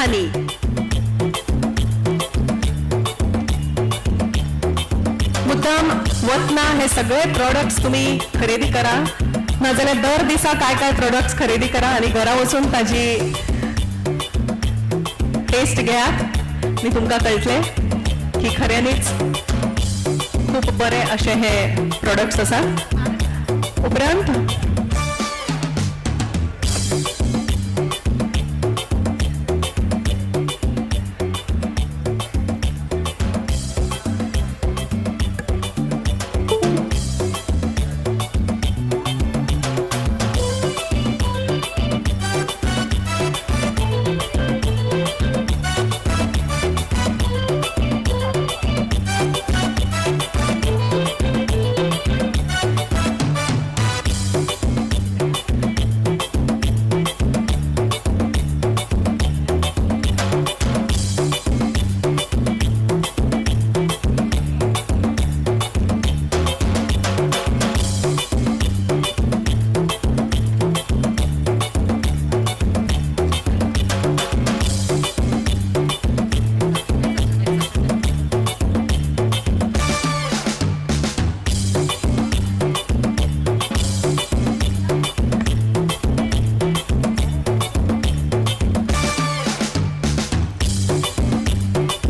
हानी. मुद्दाम वतना हे सगळे प्रोडक्ट्स तुम्ही खरेदी करा, नाजाल्यार दर दिसा काय काय प्रोडक्ट्स खरेदी करा आणि घरा वचून ताजी टेस्ट घेयात. मी तुमकां कळटले की खऱ्यांनीच खूप बरे असे हे प्रोडक्ट्स आसात. उपरांत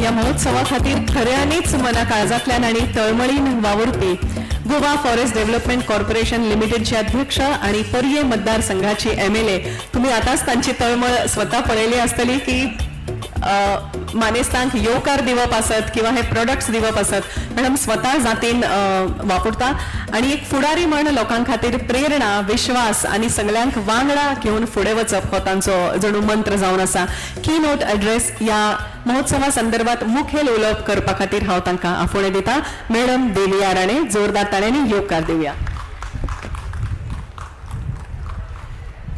या महोत्सवा खातीर खऱ्यांनीच मना काळजांतल्यान आणि तळमळीन वावुरपी गोवा फॉरेस्ट डेव्हलपमेंट कॉर्पोरेशन लिमिटेडचे अध्यक्ष आणि पर्ये मतदारसंघाचे MLA तुम्ही आताच तांची तळमळ स्वतः पळयली आसतली की मानेस्तांक येवकार दिवप आसत किंवा हे प्रोडक्ट्स दिवप आसत. मॅडम स्वतः जातीन वापरता आणि एक फुडारी म्हण लोकां खातीर प्रेरणा, विश्वास आणि सगळ्यांक वांगडा घेऊन फुडें वचप हो तांचो जणू मंत्र जावन आसा. की नोट एड्रेस या महोत्सवा संदर्भात मुखेल उलोवप करपा खातीर हांव तांकां आफोणे दिता. मॅडम देविया राणे, जोरदार ताणेंनी येवकार दिवया.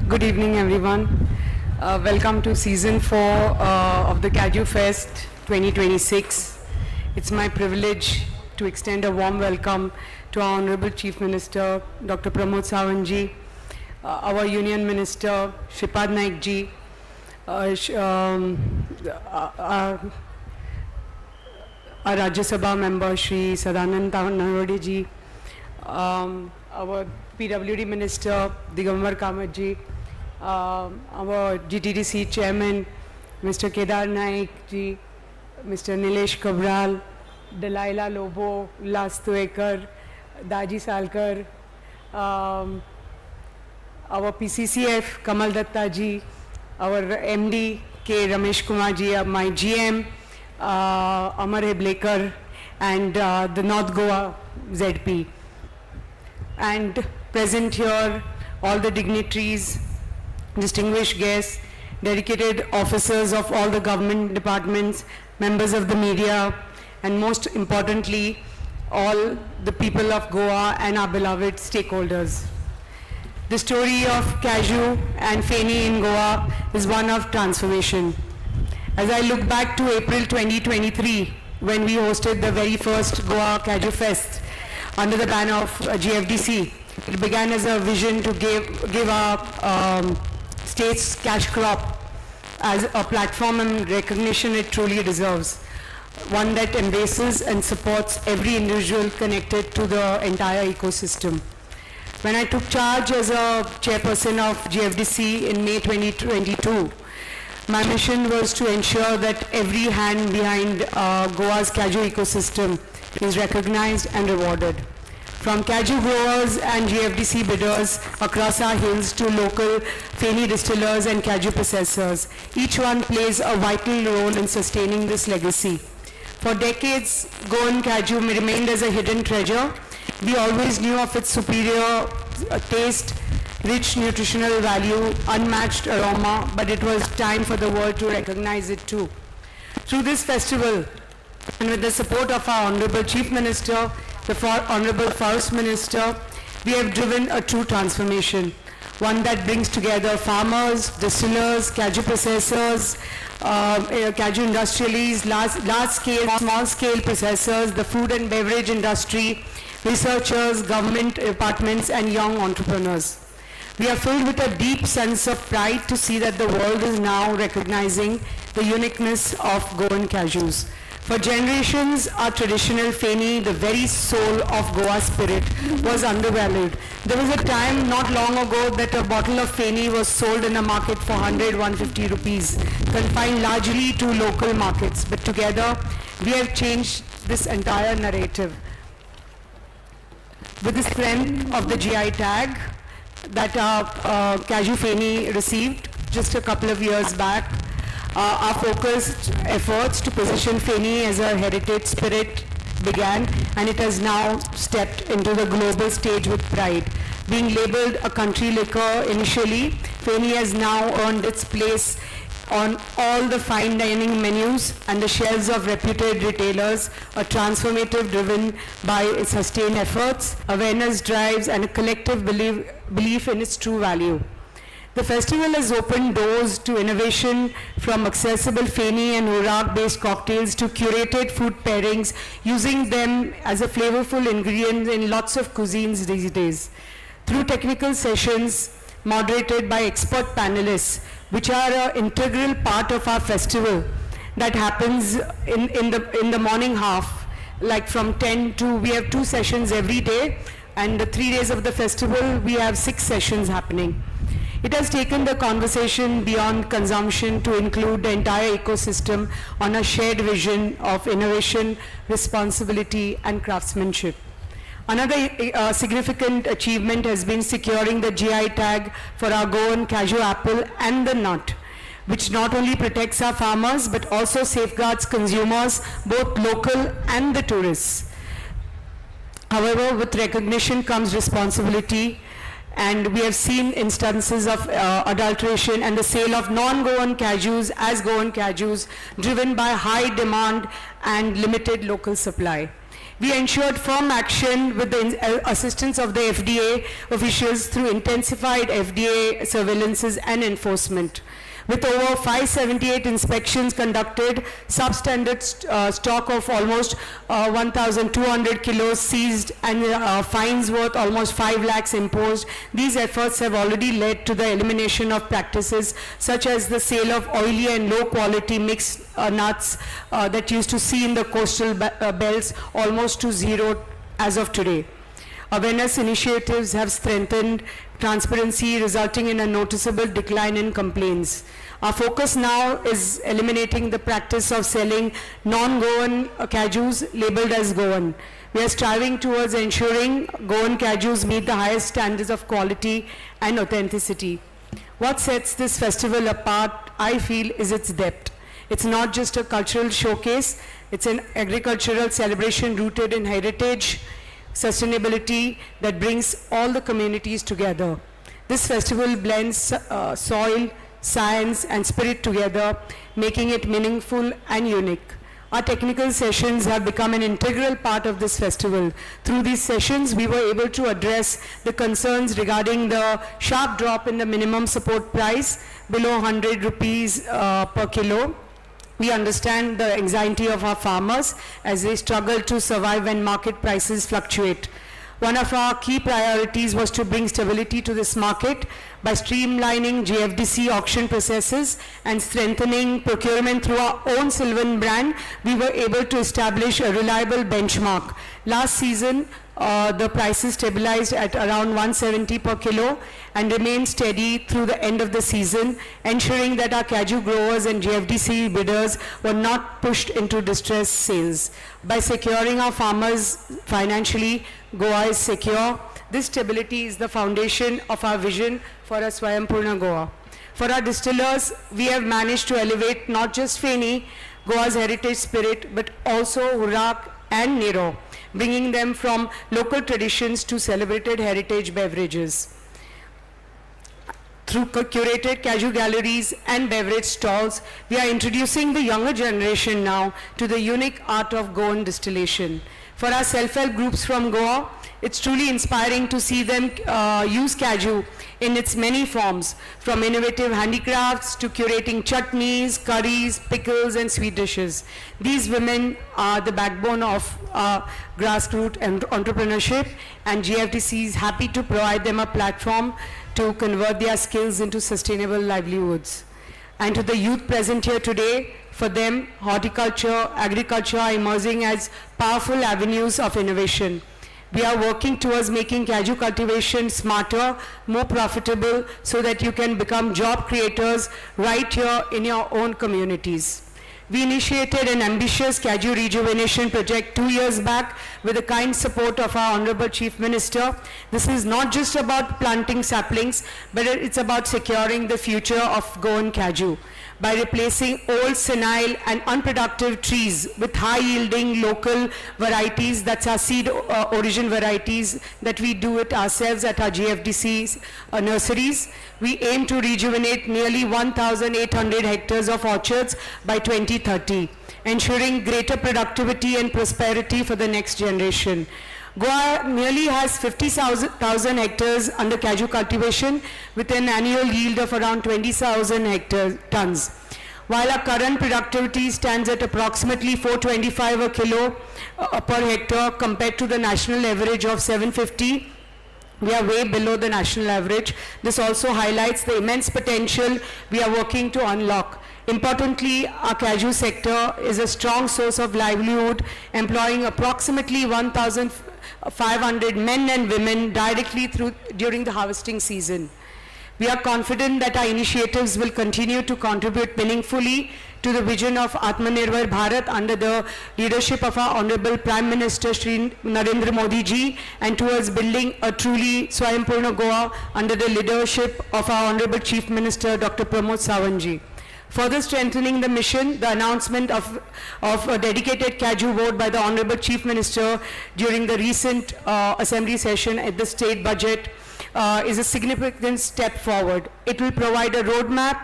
Good evening, everyone. Welcome to season 4 of the Kaju Fest 2026. It's my privilege to extend a warm welcome to our Honorable Chief Minister, Dr. Pramod Sawant ji, our Union Minister, Shripad Naik ji, our Rajya Sabha member, Shri Sadanand Nawadhi ji, our PWD Minister, Digambar Kamath ji, our GTDC Chairman, Mr. Kedar Naik ji, Mr. Nilesh Kabral, Delilah Lobo, Ulas Tuekar, Daji Salkar, our PCCF, Kamal Datta ji, our MD, K. Ramesh Kumar ji, my GM, Amar Heblekar, and the North Goa ZP. And present here, all the dignitaries, distinguished guests, dedicated officers of all the government departments, members of the media, and most importantly, all the people of Goa and our beloved stakeholders. The story of Kaju and Feni in Goa is one of transformation. As I look back to April 2023, when we hosted the very first Goa Kaju Fest under the banner of GFDC, it began as a vision to give our state's cash crop as a platform and recognition it truly deserves, one that embraces and supports every individual connected to the entire ecosystem. When I took charge as a chairperson of GFDC in May 2022, my mission was to ensure that every hand behind Goa's Kaju ecosystem is recognized and rewarded. From Kaju growers and GFDC bidders across our hills to local Feni distillers and Kaju processors, each one plays a vital role in sustaining this legacy. For decades, Goan Kaju remained as a hidden treasure. We always knew of its superior taste, rich nutritional value, unmatched aroma, but it was time for the world to recognize it too. Through this festival, and with the support of our Honorable Chief Minister, the Honorable Forest Minister, we have driven a true transformation, one that brings together farmers, distillers, Kaju processors, Kaju industrialists, large-scale, small-scale processors, the food and beverage industry, researchers, government departments, and young entrepreneurs. We are filled with a deep sense of pride to see that the world is now recognizing the uniqueness of Goan cashews. For generations, our traditional feni, the very soul of Goa spirit, was undervalued. There was a time not long ago that a bottle of feni was sold in a market for 100-150 rupees, confined largely to local markets. But together, we have changed this entire narrative. With the strength of the GI tag that our cashew feni received just a couple of years back, our focused efforts to position feni as a heritage spirit began, and it has now stepped into the global stage with pride. Being labeled a country liquor initially, feni has now earned its place on all the fine dining menus and the shelves of reputed retailers, a transformative driven by its sustained efforts, awareness drives, and a collective belief in its true value. The festival has opened doors to innovation, from accessible feni and Urag-based cocktails to curated food pairings, using them as a flavorful ingredient in lots of cuisines these days. Through technical sessions moderated by expert panelists, which are an integral part of our festival that happens in the morning half, like from 10 to, we have 2 sessions every day, and the 3 days of the festival, we have 6 sessions happening. It has taken the conversation beyond consumption to include the entire ecosystem on a shared vision of innovation, responsibility, and craftsmanship. Another significant achievement has been securing the GI tag for our Goan cashew apple and the nut, which not only protects our farmers but also safeguards consumers, both local and the tourists. However, with recognition comes responsibility, and we have seen instances of adulteration and the sale of non-Goan cashews as Goan cashews, driven by high demand and limited local supply. We ensured firm action with the assistance of the FDA officials through intensified FDA surveillances and enforcement. With over 578 inspections conducted, substandard stock of almost 1,200 kilos seized, and fines worth almost 5 lakhs imposed, these efforts have already led to the elimination of practices such as the sale of oily and low quality mixed nuts that used to see in the coastal belts, almost to zero as of today. Awareness initiatives have strengthened transparency, resulting in a noticeable decline in complaints. Our focus now is eliminating the practice of selling non-Goan cashews labeled as Goan. We are striving towards ensuring Goan cashews meet the highest standards of quality and authenticity. What sets this festival apart, I feel, is its depth. It's not just a cultural showcase, it's an agricultural celebration rooted in heritage, sustainability that brings all the communities together. This festival blends soil, science, and spirit together, making it meaningful and unique. Our technical sessions have become an integral part of this festival. Through these sessions, we were able to address the concerns regarding the sharp drop in the minimum support price below 100 rupees per kilo. We understand the anxiety of our farmers as they struggle to survive when market prices fluctuate. One of our key priorities was to bring stability to this market by streamlining GFDC auction processes and strengthening procurement through our own Sylvan brand. We were able to establish a reliable benchmark. Last season, the prices stabilized at around 170 per kilo and remained steady through the end of the season, ensuring that our cashew growers and GFDC bidders were not pushed into distressed sales. By securing our farmers financially, Goa is secure. This stability is the foundation of our vision for a Swayampurna Goa. For our distillers, we have managed to elevate not just feni, Goa's heritage spirit, but also Hurak and Nero, bringing them from local traditions to celebrated heritage beverages. Through curated cashew galleries and beverage stalls, we are introducing the younger generation now to the unique art of Goan distillation. For our self-help groups from Goa, it's truly inspiring to see them use cashew in its many forms, from innovative handicrafts to curating chutneys, curries, pickles, and sweet dishes. These women are the backbone of grassroots entrepreneurship, and GFDC is happy to provide them a platform to convert their skills into sustainable livelihoods. And to the youth present here today, for them, horticulture, agriculture are emerging as powerful avenues of innovation. We are working towards making cashew cultivation smarter, more profitable, so that you can become job creators right here in your own communities. We initiated an ambitious cashew rejuvenation project 2 years back with the kind support of our Honorable Chief Minister. This is not just about planting saplings, but it's about securing the future of Goan cashew by replacing old, senile and unproductive trees with high-yielding local varieties, that's our seed origin varieties that we do it ourselves at our GFDC nurseries. We aim to rejuvenate nearly 1,800 hectares of orchards by 2030, ensuring greater productivity and prosperity for the next generation. Goa nearly has 50,000 hectares under cashew cultivation with an annual yield of around 20,000 tons. While our current productivity stands at approximately 425 a kilo per hectare compared to the national average of 750, we are way below the national average. This also highlights the immense potential we are working to unlock. Importantly, our cashew sector is a strong source of livelihood, employing approximately 1,500 men and women directly during the harvesting season. We are confident that our initiatives will continue to contribute meaningfully to the vision of Atmanirbhar Bharat under the leadership of our Honorable Prime Minister Shri Narendra Modi ji, and towards building a truly Swayambhurna Goa under the leadership of our Honorable Chief Minister Dr. Pramod Sawant ji. Further strengthening the mission, the announcement of a dedicated cashew board by the Honorable Chief Minister during the recent Assembly session at the State Budget is a significant step forward. It will provide a roadmap,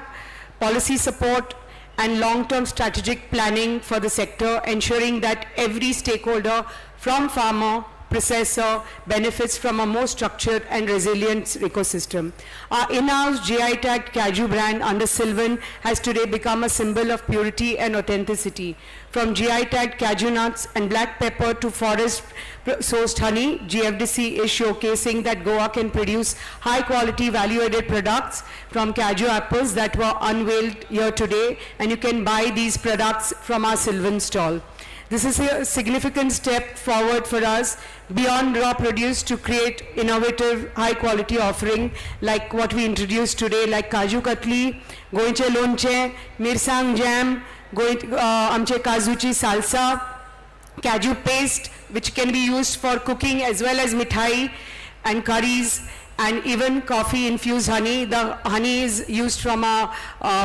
policy support, and long-term strategic planning for the sector, ensuring that every stakeholder from farmer, processor benefits from a more structured and resilient ecosystem. Our in-house GI tagged cashew brand under Sylvan has today become a symbol of purity and authenticity. From GI tagged cashew nuts and black pepper to forest sourced honey, GFDC is showcasing that Goa can produce high quality value added products from cashew apples that were unveiled here today, and you can buy these products from our Sylvan stall. This is a significant step forward for us beyond raw produce to create innovative, high-quality offering like what we introduced today, like Kaju Katli, Goinche Lonche, Mirsang Jam, Amche Kazuchi Salsa, Cashew Paste, which can be used for cooking as well as mithai and curries, and even coffee-infused honey. The honey is used from our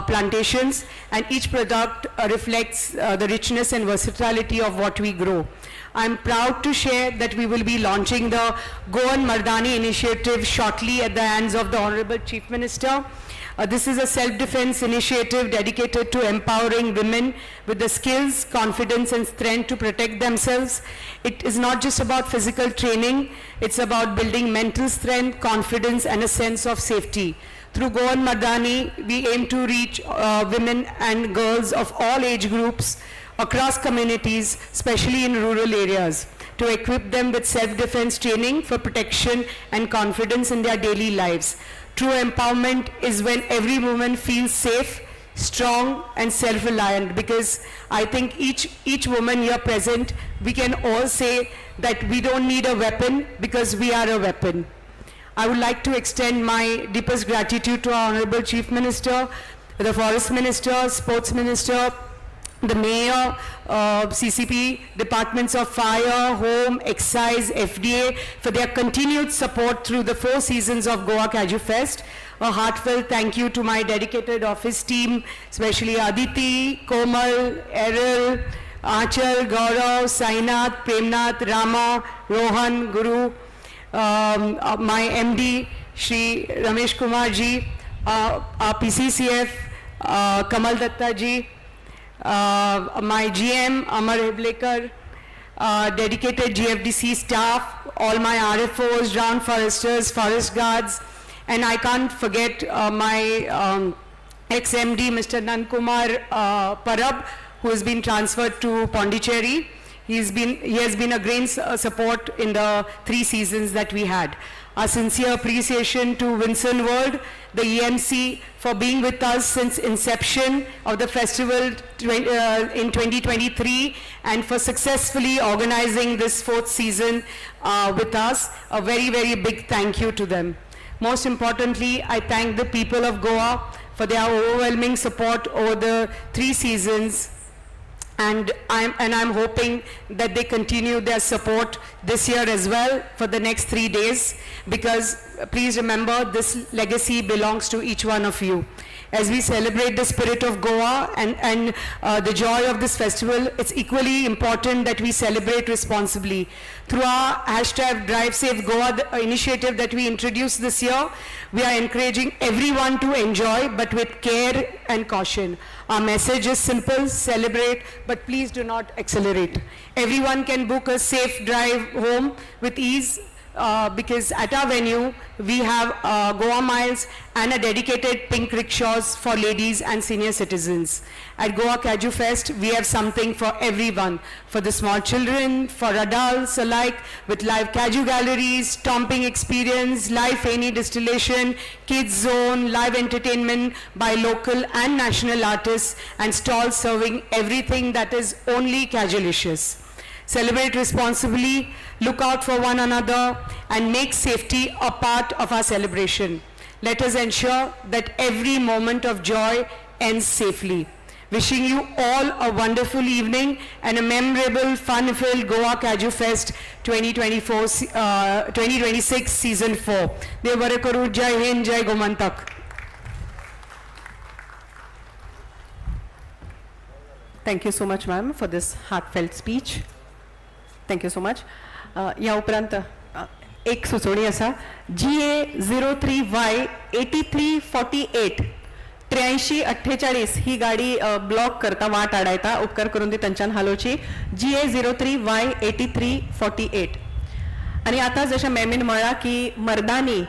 plantations, and each product reflects the richness and versatility of what we grow. I'm proud to share that we will be launching the Goan Mardani initiative shortly at the hands of the Honorable Chief Minister. This is a self-defense initiative dedicated to empowering women with the skills, confidence and strength to protect themselves. It is not just about physical training, it's about building mental strength, confidence and a sense of safety. Through Goan Mardani, we aim to reach women and girls of all age groups across communities, especially in rural areas, to equip them with self-defense training for protection and confidence in their daily lives. True empowerment is when every woman feels safe, strong and self-reliant, because I think each woman here present, we can all say that we don't need a weapon because we are a weapon. I would like to extend my deepest gratitude to our Honorable Chief Minister, the Forest Minister, Sports Minister, the Mayor, CCP, Departments of Fire, Home, Excise, FDA, for their continued support through the 4 seasons of Goa Cashew Fest. A heartfelt thank you to my dedicated office team, especially Aditi, Komal, Errol, Achal, Gaurav, Sainath, Premnath, Rama, Rohan, Guru, my MD, Shri Ramesh Kumar ji, our PCCF, Kamal Datta ji, my GM, Amar Heblekar, dedicated GFDC staff, all my RFOs, ground foresters, forest guards, and I can't forget my ex-MD, Mr. Nankumar Parab, who has been transferred to Pondicherry. He has been a great support in the 3 seasons that we had. Our sincere appreciation to Vincent World, the EMC, for being with us since inception of the festival in 2023 and for successfully organizing this fourth season with us. A very, very big thank you to them. Most importantly, I thank the people of Goa for their overwhelming support over the 3 seasons. And I'm hoping that they continue their support this year as well for the next 3 days, because please remember, this legacy belongs to each one of you. As we celebrate the spirit of Goa and the joy of this festival, it's equally important that we celebrate responsibly. Through our hashtag Drive Safe Goa initiative that we introduced this year, we are encouraging everyone to enjoy, but with care and caution. Our message is simple: celebrate, but please do not accelerate. Everyone can book a safe drive home with ease, because at our venue, we have Goa Miles and a dedicated pink rickshaws for ladies and senior citizens. At Goa Kaju Fest, we have something for everyone, for the small children, for adults alike, with live Kaju galleries, stomping experience, live Feni distillation, kids zone, live entertainment by local and national artists, and stalls serving everything that is only Kajulicious. Celebrate responsibly, look out for one another, and make safety a part of our celebration. Let us ensure that every moment of joy ends safely. Wishing you all a wonderful evening and a memorable, fun-filled Goa Kaju Fest 2026 Season 4. Dev bare karu. Jai Hind, Jai Gomantak. Thank you so much, ma'am, for this heartfelt speech. Thank you so much. या उपरांत एक सुचोवणी आसा. GA03Y 8348 8348 ही गाडी block करता, वाट आडायता. उपकार करून ती तांच्यान हालोवची. GA03Y 8348. आणि आता जशें मॅमीन म्हळां की मर्दानी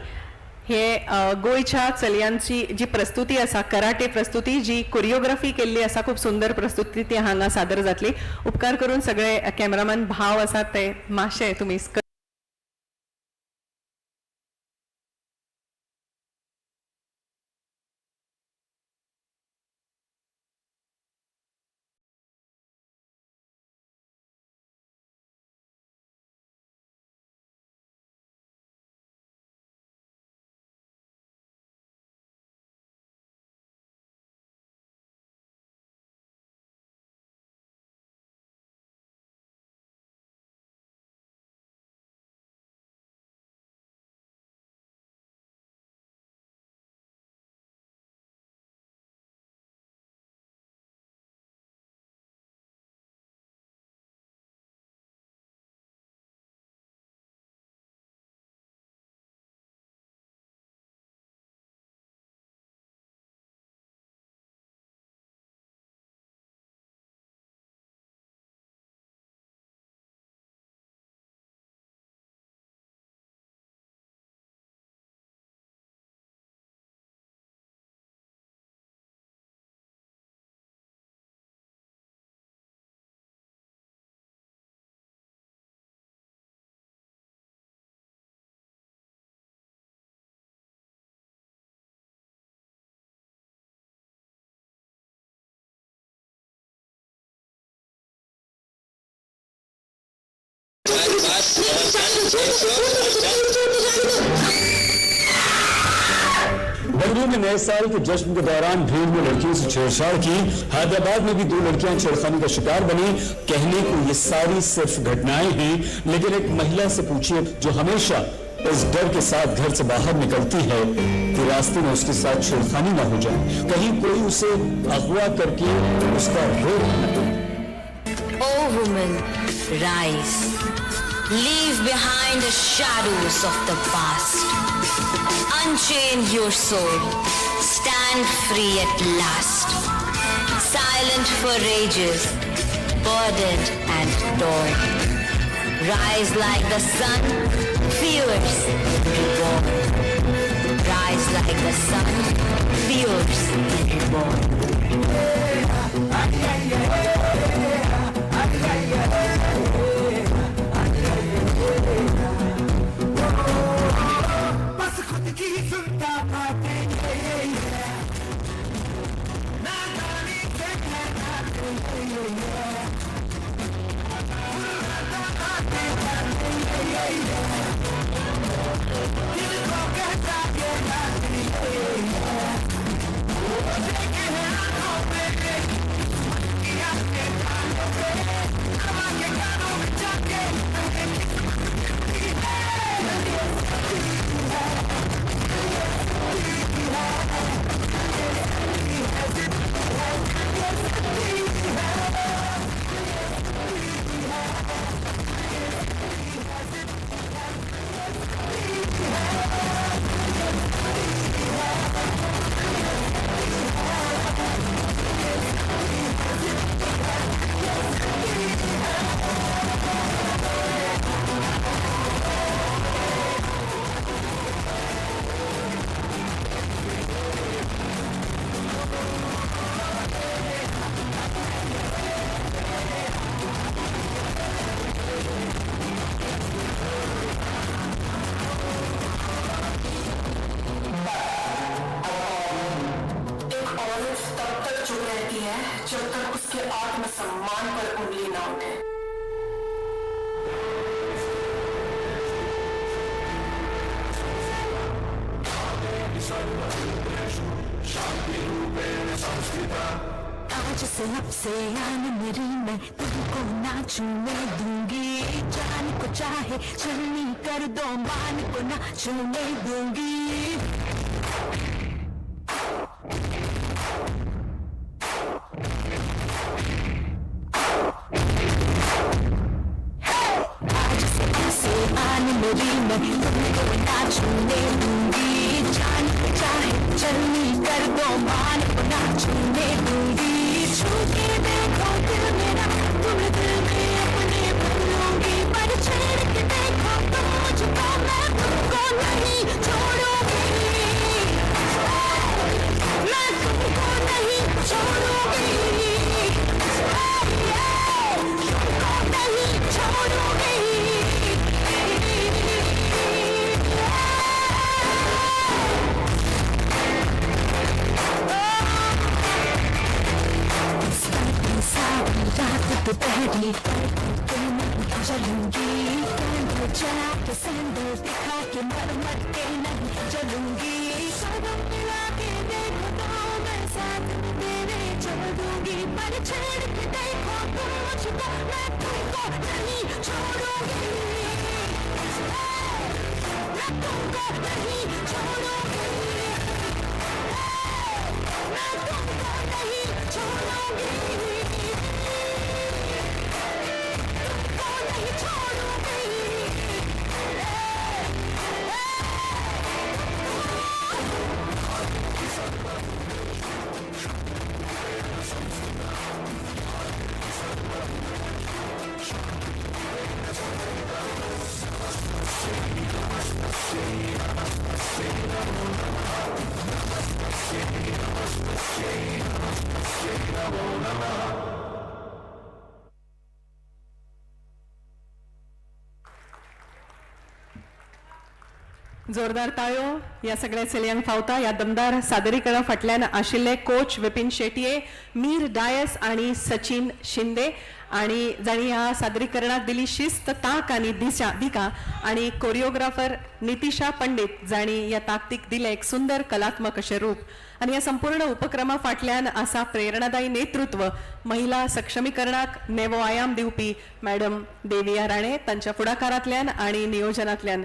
हे गोंयच्या चलयांची जी प्रस्तुती आसा, कराटे प्रस्तुती, जी कोरिओग्राफी केल्ली आसा, खूप सुंदर प्रस्तुती ती हांगा सादर जातली. उपकार करून सगळे कॅमेरामॅन भाव आसात ते मातशे तुमी बंगलुरु में नए साल के जश्न के दौरान भीड़ में लड़कियों से छेड़छाड़ की. हैदराबाद में भी 2 लड़कियां छेड़खानी का शिकार बनी. कहने को ये सारी सिर्फ घटनाएं हैं, लेकिन एक महिला से पूछिए जो हमेशा इस डर के साथ घर से बाहर निकलती है कि रास्ते में उसके साथ छेड़खानी ना हो जाए, कहीं कोई उसे अगवा करके उसका रेप न करे. Oh woman, rise. Leave behind the shadows of the past. Unchain your soul. Stand free at last. Silent for ages, burdened and torn. Rise like the sun, fierce and reborn. Rise like the sun, fierce and reborn. एक औरत तब तक चुप रहती है जब तक उसके आत्मसम्मान पर उंगली ना उठे। आज से अब से आन मेरी मैं तुमको ना छूने दूंगी, जान को चाहे चलनी कर दो मान को ना छूने दूंगी। मेरी मैं तुमको ना छूने दूंगी, जान चाहे चलनी कर दो मान को ना छूने दूंगी। छू के देखो दिल मेरा तुम दिल में अपने भर लूंगी, पर छेड़ के देखो तुम मुझको मैं तुमको नहीं छोड़ूंगी, मैं तुमको नहीं छोड़ूंगी, तुमको नहीं छोड़ूंगी। दोपहरी चलूंगी, चला के सैंडल दिखा के मर मर के नहीं चलूंगी। कदम मिला के देखो तो मैं साथ में तेरे चल दूंगी, पर छेड़ के देखो तुम मुझको मैं तुमको नहीं छोड़ूंगी, मैं तुमको नहीं छोड़ूंगी, मैं तुमको नहीं छोड़ूंगी। जोरदार ताळयो या सगळ्या चलयांक फावता या दमदार सादरीकरण फाटल्यान आशिल्ले कोच विपिन शेटये, मीर डायस आणि सचिन शिंदे आणि जाणी ह्या सादरीकरणाक दिली शिस्त ताक आणि दिका आणि कोरिओग्राफर नितिशा पंडित जाणी या ताकतीक दिले एक सुंदर कलात्मक अशें रूप आणि या संपूर्ण उपक्रमा फाटल्यान आसा प्रेरणादायी नेतृत्व महिला सक्षमीकरणाक नेवो आयाम दिवपी मॅडम देविया राणे तांच्या फुडाकारांतल्यान आणि नियोजनांतल्यान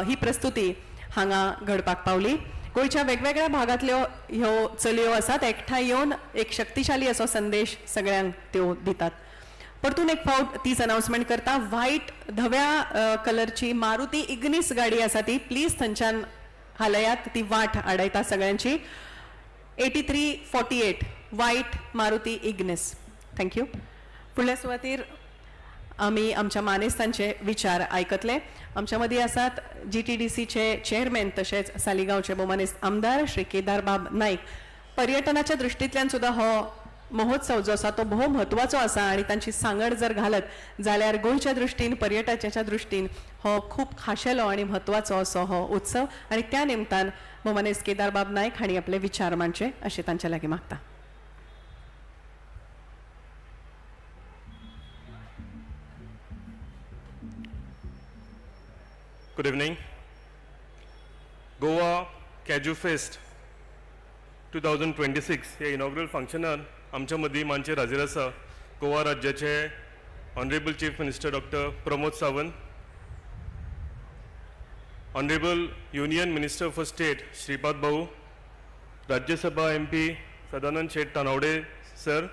ही प्रस्तुती हांगा घडपाक पावली। गोंयच्या वेगवेगळ्या भागांतल्यो ह्यो चलयो आसात, एकठांय येवन एक शक्तिशाली असो संदेश सगळ्यांक त्यो दितात। परतून एक फावट तीच अनाउन्समेंट करता, व्हाईट धव्या कलरची मारुती इग्निस गाडी आसा ती प्लीज थंयच्यान हालयात, ती वाट आडयता सगळ्यांची। 8348 व्हाईट मारुती इग्निस। थँक्यू। फुडल्या सुवातेर आमी आमच्या मानेस्तांचे विचार आयकतले। आमच्या मदीं आसात GTDCचे चेअरमॅन तशेंच सालिगांवचे भोवमानेस्त आमदार श्री केदारबाब नाईक। पर्यटनाच्या दृश्टींतल्यान सुद्दां हो महोत्सव जो आसा तो भोव म्हत्वाचो आसा आणि तांची सांगड जर घालत जाल्यार गोंयच्या दृश्टीन पर्यटनाच्या दृश्टीन हो खूब खाशेलो आणि म्हत्वाचो असो हो उत्सव आणि त्या निमतान भोवमानेस्त केदारबाब नाईक हांणी आपले विचार मांडचे अशें तांचे लागीं मागता। Good evening. Goa Kaju Fest 2026 हे इनॉग्रल फंक्शनान आमच्या मदीं मानचेर हाजीर आसा गोवा राज्याचे honourable chief minister doctor Pramod Sawant, honourable union minister for state Shripad Bhau, Rajya Sabha MP Sadanand Shet Tanavade sir,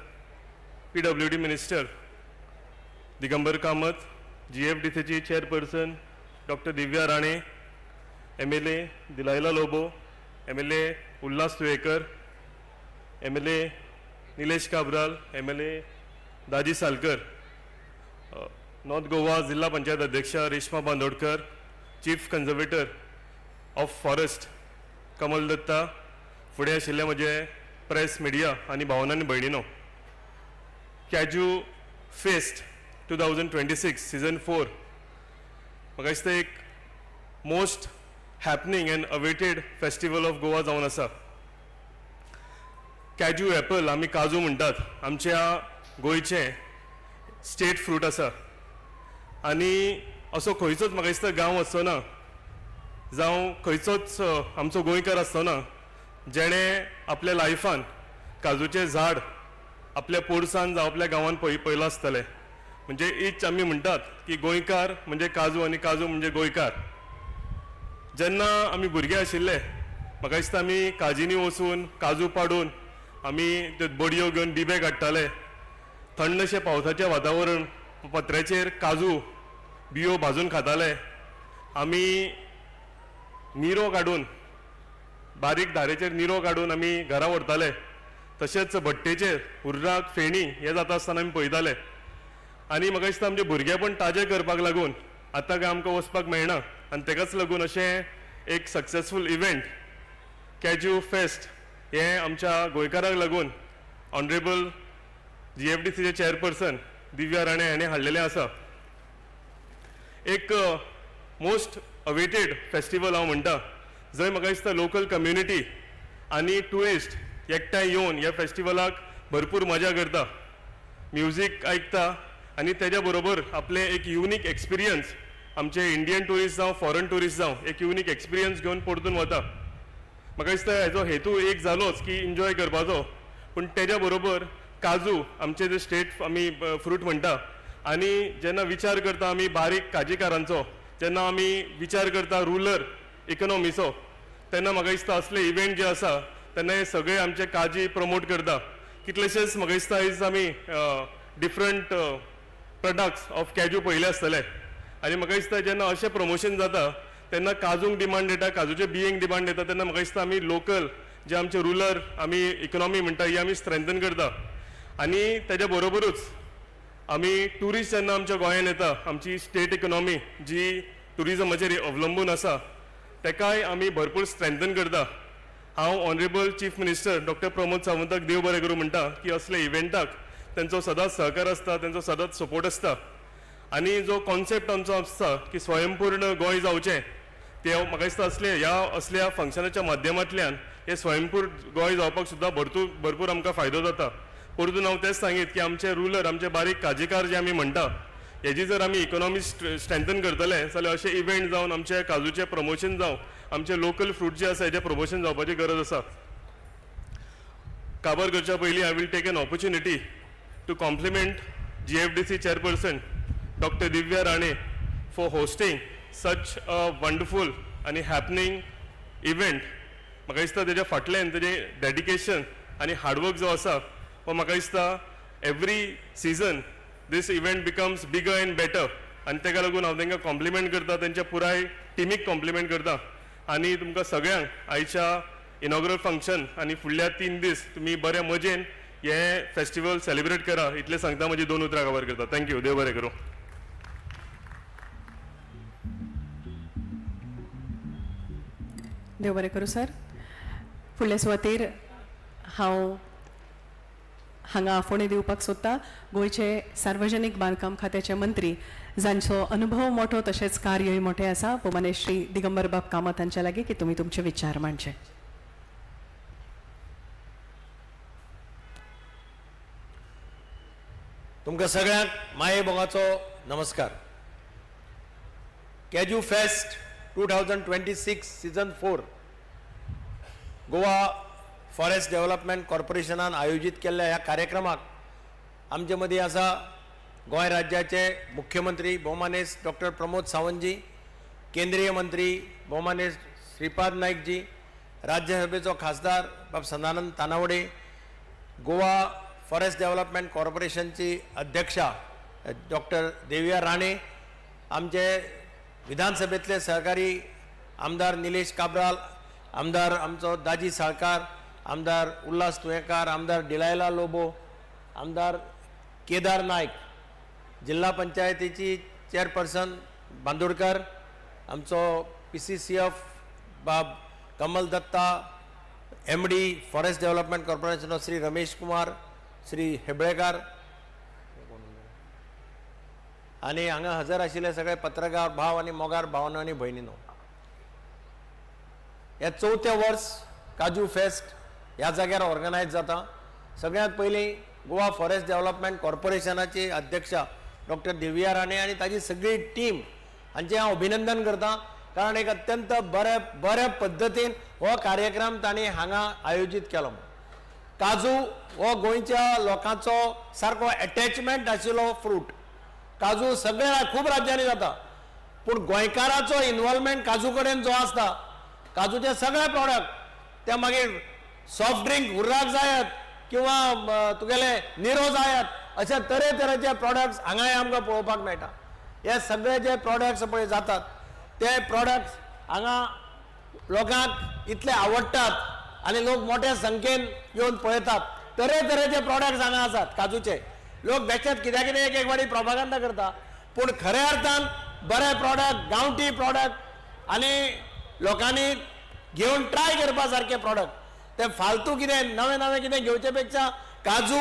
PWD minister Digambar Kamat, GFDCची chairperson doctor Divya Rane, MLA Delilah Lobo, MLA Ulhas Tuyekar, MLA Nilesh Cabral, MLA Daji Salkar, north Goa जिल्हा पंचायत अध्यक्षा Reshma Bandodkar, chief conservator of forest Kamal Dutta, फुडें आशिल्ले म्हजे प्रेस मिडिया आनी भावना आनी भयणीनो, कॅजू फेस्ट 2026 सीझन 4 म्हाका दिसता एक most happening and awaited festival of Goa जावन आसा. कॅजू एपल आमी काजू म्हणटात, आमच्या गोंयचे स्टेट फ्रूट आसा आनी असो खंयचोच म्हाका दिसता गांव आसचोना जावं खंयचोच आमचो गोंयकार आसचोना जेणे आपल्या लायफान काजूचें झाड आपल्या पोरसान जावं आपल्या गांवान पयलो आसतलें. म्हणजे इच आमी म्हणटात की गोंयकार म्हणजे काजू आनी काजू म्हणजे गोंयकार. जेन्ना आमी भुरगे आशिल्ले म्हाका दिसता आमी काजींनी वचून काजू पाडून आमी त्यो बडयो घेवन बिबे काडटाले. थंडशें पावसाचें वातावरण, पत्र्याचेर काजू बियो भाजून खाताले. आमी निरो काडून बारीक धारेचेर निरो काडून आमी घरा व्हरताले. तशेंच भट्टेचेर हुर्राक फेणी हे जाता आसतना आमी पळयताले. आनी म्हाका दिसता आमचे भुरगेपण ताजें करपाक लागून आतां काय आमकां वचपाक मेळना आनी तेकाच लागून अशें एक सक्सेसफूल इव्हेंट कॅजू फेस्ट हे आमच्या गोंयकाराक लागून ऑनरेबल GFDCचे चेअरपर्सन दिव्या राणे हाणें हाडलेलें आसा. एक मोस्ट अवेटेड फेस्टिवल हांव म्हणटा, जंय म्हाका दिसता लोकल कम्युनिटी आनी ट्युरिस्ट एकठांय येवन ह्या फेस्टिवलाक भरपूर मजा करता, म्युजीक आयकता आनी तेज्या बरोबर आपले एक युनीक एक्सपिरियन्स आमचे इंडियन ट्युरिस्ट जावं फॉरेन ट्युरिस्ट जावं एक युनीक एक्सपिरियन्स घेवन परतून वता. म्हाका दिसता हेजो हेतू एक जालोच की एन्जॉय करपाचो, पूण तेज्या बरोबर काजू आमचे जे स्टेट आमी फ्रूट म्हणटा आनी जेन्ना विचार करता आमी बारीक काजीकारांचो, जेन्ना आमी विचार करता रुरल इकॉनॉमीचो, तेन्ना म्हाका दिसता असले इव्हेंट जे आसा तेन्ना हे सगळे आमचे काजी प्रमोट करता. कितलेशेच म्हाका दिसता आयज आमी डिफरंट प्रोडक्ट्स ऑफ कॅजू पयले आसतले आनी म्हाका दिसता जेन्ना अशें प्रमोशन जाता तेन्ना काजूंक डिमांड येता, काजूचे बियेंक डिमांड येता, तेन्ना म्हाका दिसता आमी लोकल जे आमचे रुरल आमी इकॉनॉमी म्हणटा ही आमी स्ट्रेंथन करता. आनी तेज्या बरोबरूच आमी ट्युरिस्ट जेन्ना आमच्या गोंयांत येता, आमची स्टेट इकॉनॉमी जी ट्युरिजमाचेर अवलंबून आसा तेकाय आमी भरपूर स्ट्रेंथन करता. हांव honourable chief minister doctor Pramod सावंताक देव बरें करूं म्हणटा की असले इव्हेंटाक तेंचो सदांच सहकार आसता, तेंचो सदांच सपोर्ट आसता. आनी जो कॉन्सेप्ट आमचो आसता की स्वयंपूर्ण गोंय जावचें, ते म्हाका दिसता असल्या फंक्शनाच्या माध्यमांतल्यान हे स्वयंपूर्ण गोंय जावपाक सुद्दां भरपूर आमकां फायदो जाता. परतून हांव तेच सांगीत की आमचे रुरल आमचे बारीक काजीकार जे आमी म्हणटा हेजी जर आमी इकॉनॉमी स्ट्रेंथन करतले जाल्यार अशे इव्हेंट जावन आमचे काजूचे प्रमोशन जावं, आमचे लोकल फ्रूट जे आसा हेजे प्रमोशन जावपाची गरज आसा. काबार करच्या पयलीं I will take an opportunity to compliment GFDC chairperson doctor Divya Rane for hosting such a wonderful आनी हॅपनिंग इव्हेंट. म्हाका दिसता तेज्या फाटल्यान तेजें डेडिकेशन आनी हार्डवर्क जो आसा तो म्हाका दिसता every season this event becomes bigger and better आनी तेका लागून हांव तांकां कॉम्प्लिमेंट करता, तेंच्या पुराय टिमीक कॉम्प्लिमेंट करता. आनी तुमकां सगळ्यांक आयच्या इनॉग्रल फंक्शन आनी फुडल्या 3 दीस तुमी बऱ्या मजेन हे फेस्टिवल सेलिब्रेट करा, इतलें सांगता म्हजी 2 उतरां काबार करता. थँक्यू, देव बरें करूं. देव बरें करूं सर. फुडले सुवातेर हांव हांगा आफोणी दिवपाक सोदता गोंयचे सार्वजनीक बांदकाम खात्याचे मंत्री जांचो अनुभव मोठो तशेंच कार्यय मोठे आसा, भोवमान्य श्री दिगंबर बाब कामत हांचे लागीं की तुमी तुमचे विचार मांडचे. तुमकां सगळ्यांक माये मोगाचो नमस्कार. कॅजू fest 2026 season 4 Goa forest development कॉर्पोरेशनान आयोजित केल्ल्या ह्या कार्यक्रमाक आमचे मदीं आसा गोंय राज्याचे मुख्यमंत्री भौमानेस डॉक्टर प्रमोद सावंतजी, केंद्रीय मंत्री भौमानेस श्रीपाद नाईक जी, राज्यसभेचो खासदार बाब सदानंद तानावडे, गोवा फॉरेस्ट डेव्हलपमेंट कॉर्पोरेशनची अध्यक्षा डॉक्टर देविया राणे, आमचे विधानसभेतले सहकारी आमदार निलेश काब्राल, आमदार आमचो दाजी साळकार, आमदार उल्हास तुयेकार, आमदार डिलायला लोबो, आमदार केदार नायक, जिल्हा पंचायतीची चेअरपर्सन बांदोडकर, आमचो PCCF बाब Kamal Datta, MD forest development corporation Shri Ramesh Kumar, Shri Hebalekar आणि हांगा हजर आशिल्ले सगळे पत्रकार भाव आणि मोगार भावनो आनी भयणीनो, हे 4थें वर्स काजू फेस्ट ह्या जाग्यार ऑर्गनायज जाता. सगळ्यात पयलीं गोवा फॉरेस्ट डेव्हलपमेंट कॉर्पोरेशनाची अध्यक्षा डॉक्टर देविया राणे आणि ताची सगळी टीम हांचे हांव अभिनंदन करता, कारण एक अत्यंत बऱ्या पद्दतीन हो कार्यक्रम तांणी हांगा आयोजीत केलो. काजू हो गोंयच्या लोकांचो सारको अटॅचमेंट आशिल्लो फ्रूट. काजू सगळ्या खूब राज्यांनी जाता, पूण गोंयकाराचो इन्वॉल्वमेंट काजू कडेन जो आसता, काजूचे सगळे प्रॉडक्ट ते मागीर सॉफ्ट ड्रिंक उर्राक जायत किंवा तुगेले निरो जायत, अशे तरेतरेचे प्रॉडक्ट्स हांगाय आमकां पळोवपाक मेळटा. हे सगळे जे प्रॉडक्ट्स पळय जातात ते प्रॉडक्ट्स हांगा लोकांक इतले आवडटात आनी लोक मोठ्या संख्येन येवन पळयतात. तरेतरेचे प्रॉडक्ट्स हांगा आसात काजूचे. लोक बेश्टेच कित्याक कितें एक वाटी प्रोपागंडा करता, पूण खऱ्या अर्थान बरे प्रॉडक्ट, गांवठी प्रॉडक्ट आनी लोकांनी घेवन ट्राय करपा सारखे प्रॉडक्ट, ते फालतू कितें नवें कितें घेवचे पेक्षा काजू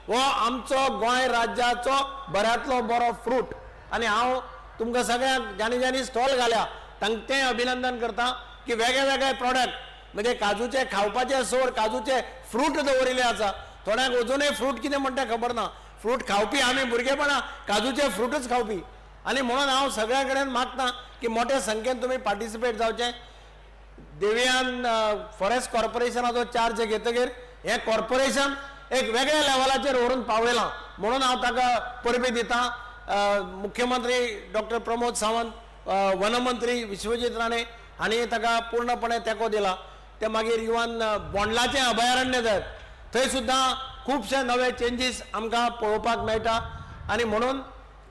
हो आमचो गोंय राज्याचो बऱ्यांतलो बरो फ्रूट. आनी हांव तुमकां सगळ्यांक ज्यांनी स्टॉल घाल्या तांचें अभिनंदन करता की वेगळे प्रॉडक्ट म्हणजे काजूचे खावपाचे सोड, काजूचे फ्रूट दवरिल्ले आसा. थोड्यांक अजुनूय फ्रूट कितें म्हणटा खबर ना. फ्रूट खावपी आमी भुरगेपणा काजूचे फ्रूटच खावपी. आनी म्हणून हांव सगळ्या कडेन मागता की मोठ्या संख्येन तुमी पार्टिसिपेट जावचें. देवियान फॉरेस्ट कॉर्पोरेशनाचो चार्ज घेतकीर हें कॉर्पोरेशन एक वेगळ्या लेवलाचेर व्हरून पावयलां, म्हणून हांव ताका परबी दिता. मुख्यमंत्री डॉक्टर प्रमोद सावंत, वनमंत्री विश्वजीत राणे हांणी ताका पूर्णपणे तेंको दिला. ते मागीर इवन बोंडलाचें अभयारण्य जाय, थंय सुद्दां खुबशे नवे चेंजीस आमकां पळोवपाक मेळटा. आनी म्हणून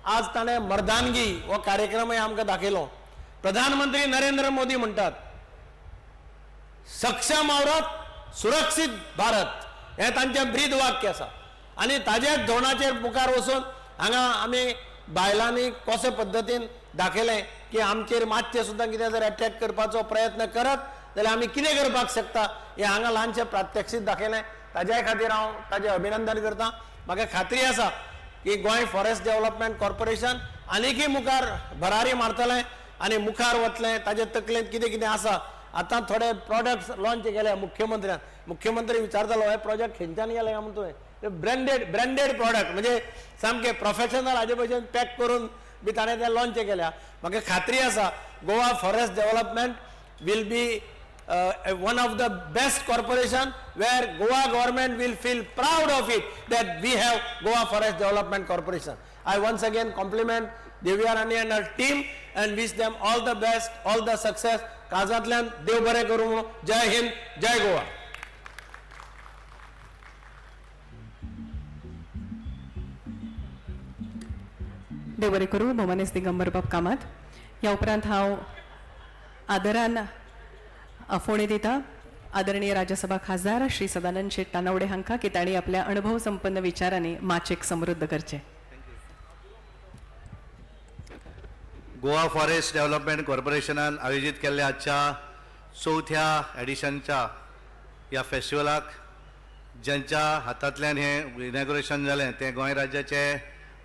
आज ताणें मर्दानगी हो कार्यक्रमय आमकां दाखयलो. प्रधानमंत्री नरेंद्र मोदी म्हणटात सक्षम औरत सुरक्षित भारत, हे तांचें ब्रीद वाक्य आसा. आनी ताजेच धोरणाचेर मुखार वचून हांगा आमी बायलांनी कशे पद्दतीन दाखयलें की आमचेर मातशें सुद्दां कितें जर अटॅक करपाचो प्रयत्न करत जाल्यार आमी कितें करपाक शकता हें हांगा ल्हानशें प्रात्यक्षीक दाखयलें. ताज्या खातीर हांव ताजें अभिनंदन करता. म्हाका खात्री आसा की गोंय फॉरेस्ट डेव्हलपमेंट कॉर्पोरेशन आनीकय मुखार भरारी मारतलें आनी मुखार वतलें. ताजे तकलेंत कितें कितें आसा. आतां थोडे प्रॉडक्ट्स लॉन्च केले मुख्यमंत्र्यान. मुख्यमंत्री विचारतालो हे प्रोजेक्ट खंयच्यान गेले काय म्हणून तुवें. ब्रँडेड प्रॉडक्ट म्हणजे सामके प्रोफेशनल हाजे भशेन पॅक करून बी ताणें ते लॉन्च केल्या. म्हाका खात्री आसा Goa forest development will be one of the best corporation where Goa government will feel proud of it that we have Goa Forest Development Corporation. I once again compliment Deviya Rani and her team and wish them all the best, all the success. काजांतल्यान देव बरें करूं. जय हिंद, जय गोवा. देव बरें करूं भौमानेस दिगंबर बाब कामत. ह्या उपरांत हांव आदरान फोणे दिता आदरणीय राज्यसभा खासदार श्री सदानंद शेट तानावडे हांकां की तांणी आपल्या अनुभव संपन्न विचारांनी माचेक समृद्ध करचे. गोवा फॉरेस्ट डेव्हलपमेंट कॉर्पोरेशनान आयोजित केल्ल्या आजच्या 4थ्या एडिशनच्या ह्या फेस्टिवलाक ज्यांच्या हातांतल्यान हें इनॉग्रेशन जालें ते गोंय राज्याचे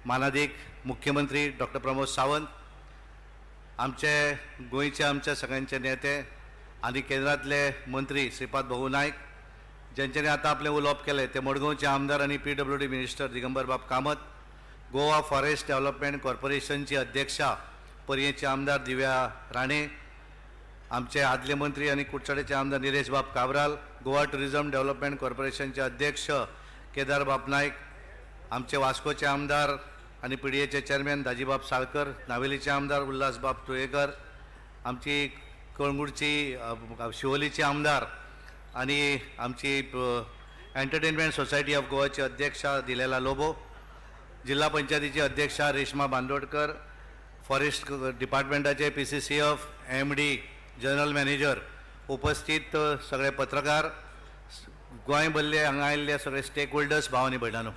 मानाधीक मुख्यमंत्री डॉक्टर प्रमोद सावंत, आमचे गोंयचे आमचे सगळ्यांचे नेते आनी केंद्रांतले मंत्री श्रीपाद भाऊ नायक, ज्यांच्यानी आतां आपलें उलोवप केलें ते मडगांवचे आमदार आनी PWD मिनिस्टर दिगंबर बाब कामत, गोवा फॉरेस्ट डेव्हलपमेंट कॉर्पोरेशनची अध्यक्षा पर्येचे आमदार दिव्या राणे, आमचे आदले मंत्री आणि कुडचडेचे आमदार निलेश बाब काब्राल, गोवा टुरिझम डेव्हलपमेंट कॉर्पोरेशनचे अध्यक्ष केदार बाब नाईक, आमचे वास्कोचे आमदार आणि पीडीएचे चेअरमॅन दाजीबाब साळकर, नावेलीचे आमदार उल्हासबाब तुळेकर, आमची कळंगूटची शिवोलीचे आमदार आणि आमची एंटरटेनमेंट सोसायटी ऑफ गोवाचे अध्यक्षा दिलेला लोबो, जिल्हा पंचायतीची अध्यक्षा रेश्मा बांदोडकर, फॉरेस्ट डिपार्टमेंटाचे PCCF MD जनरल मॅनेजर, उपस्थित सगळे पत्रकार, गोंय भल्ले हांगा आयिल्ले सगळे स्टेक होल्डर्स भाव आनी भयणानो,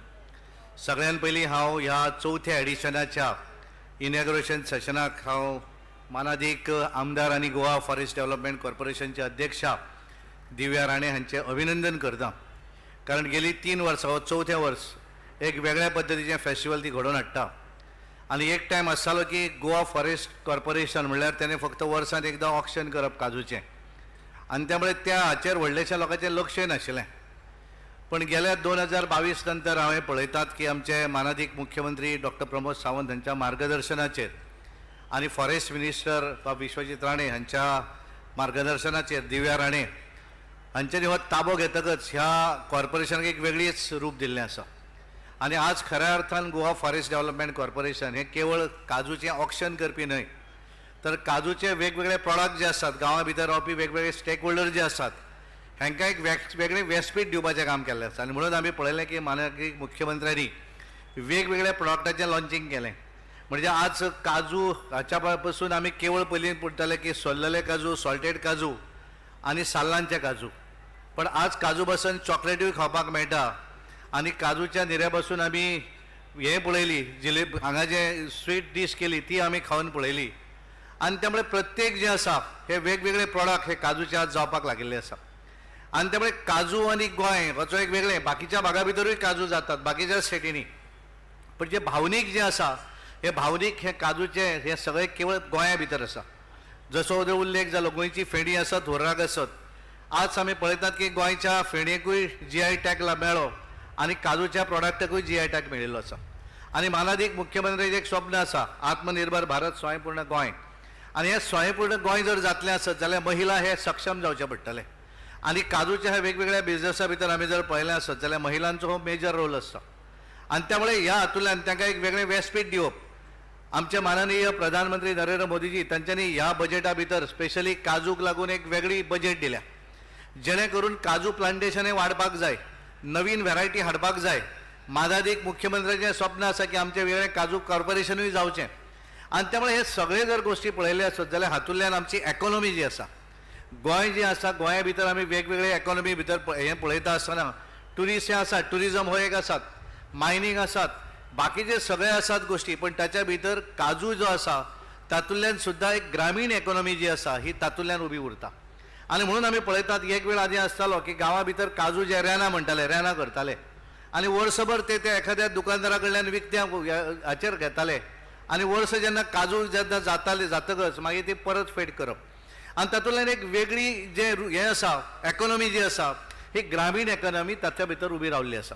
सगळ्यान पयलीं हांव ह्या 4थ्या एडिशनाच्या इनॉग्रेशन सेशनाक हांव मानादीक आमदार आनी गोवा फॉरेस्ट डेव्हलपमेंट कॉर्पोरेशनचे अध्यक्षा दिव्या राणे हांचे अभिनंदन करता. कारण गेली 3 वर्सां, 4थें वर्स एक वेगळ्या पद्दतीचें फेस्टिवल ती घडोवन हाडटा. आनी एक टायम आसतालो की गोवा फॉरेस्ट कॉर्पोरेशन म्हणल्यार तेणें फक्त वर्सांत एकदां ऑक्शन करप काजूचें, आनी त्यामुळे त्या हाचेर व्हडलेशा लोकांचें लक्षय नाशिल्लें. पण गेल्या 2022 नंतर हांवें पळयतात की आमचे मानादीक मुख्यमंत्री डॉक्टर प्रमोद सावंत हांच्या मार्गदर्शनाचेर आनी फॉरेस्ट मिनिस्टर विश्वजीत राणे हांच्या मार्गदर्शनाचेर दिव्या राणे हांच्यानी हो ताबो घेतकच ह्या कॉर्पोरेशनाक एक वेगळीच रूप दिल्लें आसा. आनी आज खऱ्या अर्थान गोवा फॉरेस्ट डेव्हलपमेंट कॉर्पोरेशन हे केवळ काजूचें ऑक्शन करपी न्हय, तर काजूचे वेगवेगळे प्रॉडक्ट जे आसात, गांवा भितर रावपी वेगवेगळे स्टेक होल्डर जे आसात, हांकां एक वेगळें व्यासपीठ दिवपाचें काम केल्लें आसा. आनी म्हणून आमी पळयलें की माननीय मुख्यमंत्र्यांनी वेगवेगळ्या प्रॉडक्टाचें लॉन्चिंग केलें. म्हणजे आज काजू हाच्या पासून आमी केवळ पयलीं पडटाले की सोललेले काजू, सॉल्टेड काजू आनी साल्लांचे काजू, पण आज काजू पासून चॉकलेटूय खावपाक मेळटा. आनी काजूच्या निऱ्या पासून आमी हे पळयली जिलेबी, हांगा जे स्वीट डीश केली ती आमी खावन पळयली. आनी त्यामुळे प्रत्येक जे आसा हे वेगवेगळे प्रॉडक्ट हे काजूचे आज जावपाक लागिल्ले आसा. आनी त्यामुळे काजू आनी गोंय हाचो एक वेगळें, बाकीच्या भागा भितरूय काजू जातात बाकीच्या स्टेटींनी, पण जे भावनीक जे आसा हे भावनीक हे काजूचे हे सगळे केवळ गोंया भितर आसा. जसो उल्लेख जालो गोंयची फेणी आसत, हुर्राक आसत, आज आमी पळयतात की गोंयच्या फेणयेकूय GI टॅग मेळ्ळो आनी काजूच्या प्रॉडक्टाकूय GI टॅग मेळिल्लो आसा. आनी मानादीक मुख्यमंत्र्याचें एक स्वप्न आसा आत्मनिर्भर भारत स्वयंपूर्ण गोंय. आनी हे स्वयंपूर्ण गोंय जर जातलें आसत जाल्यार महिला हे सक्षम जावचे पडटले. आनी काजूच्या ह्या वेगवेगळ्या बिझनसा भितर आमी जर पळयलें आसत जाल्यार महिलांचो हो मेजर रोल आसता. आनी त्यामुळे ह्या हातूंतल्यान तांकां एक वेगळें व्यासपीठ दिवप. आमचे माननीय प्रधानमंत्री नरेंद्र मोदीजी तांच्यांनी ह्या बजेटा भितर स्पेशली काजूक लागून एक वेगळी बजेट दिल्या, जेणे करून काजू प्लांटेशनय वाडपाक जाय, नवीन व्हेरायटी हाडपाक जाय. मानादीक मुख्यमंत्र्याचें स्वप्न आसा की आमचें वेगळें काजू कॉर्पोरेशनूय जावचें. आनी त्यामुळे हे सगळे जर गोश्टी पळयल्यो आसत जाल्यार हातूंतल्यान आमची इकॉनॉमी जी आसा, गोंय जी आसा, गोंया भितर आमी वेगवेगळे इकॉनॉमी भितर हें पळयता आसतना ट्युरिस्ट आसात, ट्युरिजम हो एक आसात, मायनींग आसात, बाकीचे सगळे आसात गोश्टी, पण ताच्या भितर काजू जो आसा तातूंतल्यान सुद्दां एक ग्रामीण इकॉनॉमी जी आसा ही तातूंतल्यान उबी उरता. आनी म्हणून आमी पळयतात एक वेळ आदी आसतालो की गांवा भितर काजू जे रेना म्हणटाले, रेना करताले आनी वर्सभर ते एखाद्या दुकानदारा कडल्यान विकत्या हाचेर घेताले आनी वर्स जेन्ना काजू जेन्ना जाताले जातकच मागीर ती परत फेड करप. आनी तातूंतल्यान एक वेगळी जे हें आसा इकॉनॉमी जी आसा ही ग्रामीण इकॉनॉमी ताच्या भितर उबी रावल्ली आसा.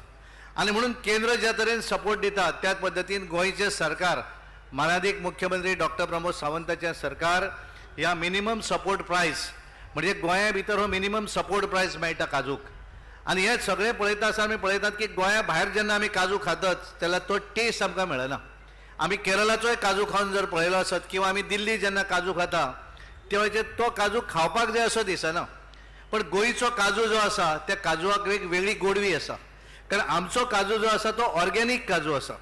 आनी म्हणून केंद्र ज्या तरेन सपोर्ट दिता त्याच पद्दतीन गोंयचें सरकार, मानादीक मुख्यमंत्री डॉक्टर प्रमोद सावंताचें सरकार ह्या मिनिमम सपोर्ट प्रायस म्हणजे गोंया भितर हो मिनिमम सपोर्ट प्रायस मेळटा काजूक. आनी हे सगळे पळयता आसतना आमी पळयतात की गोंया भायर जेन्ना आमी काजू खातात जाल्यार तो टेस्ट आमकां मेळना. आमी केरळाचोय काजू खावन जर पळयलो आसत किंवा आमी दिल्ली जेन्ना काजू खाता तेव्हा तो काजू खावपाक जाय असो दिसना. पण गोंयचो काजू जो आसा त्या काजूवाक एक वेगळी गोडवी आसा, कारण आमचो काजू जो आसा तो ऑर्गेनीक काजू आसा.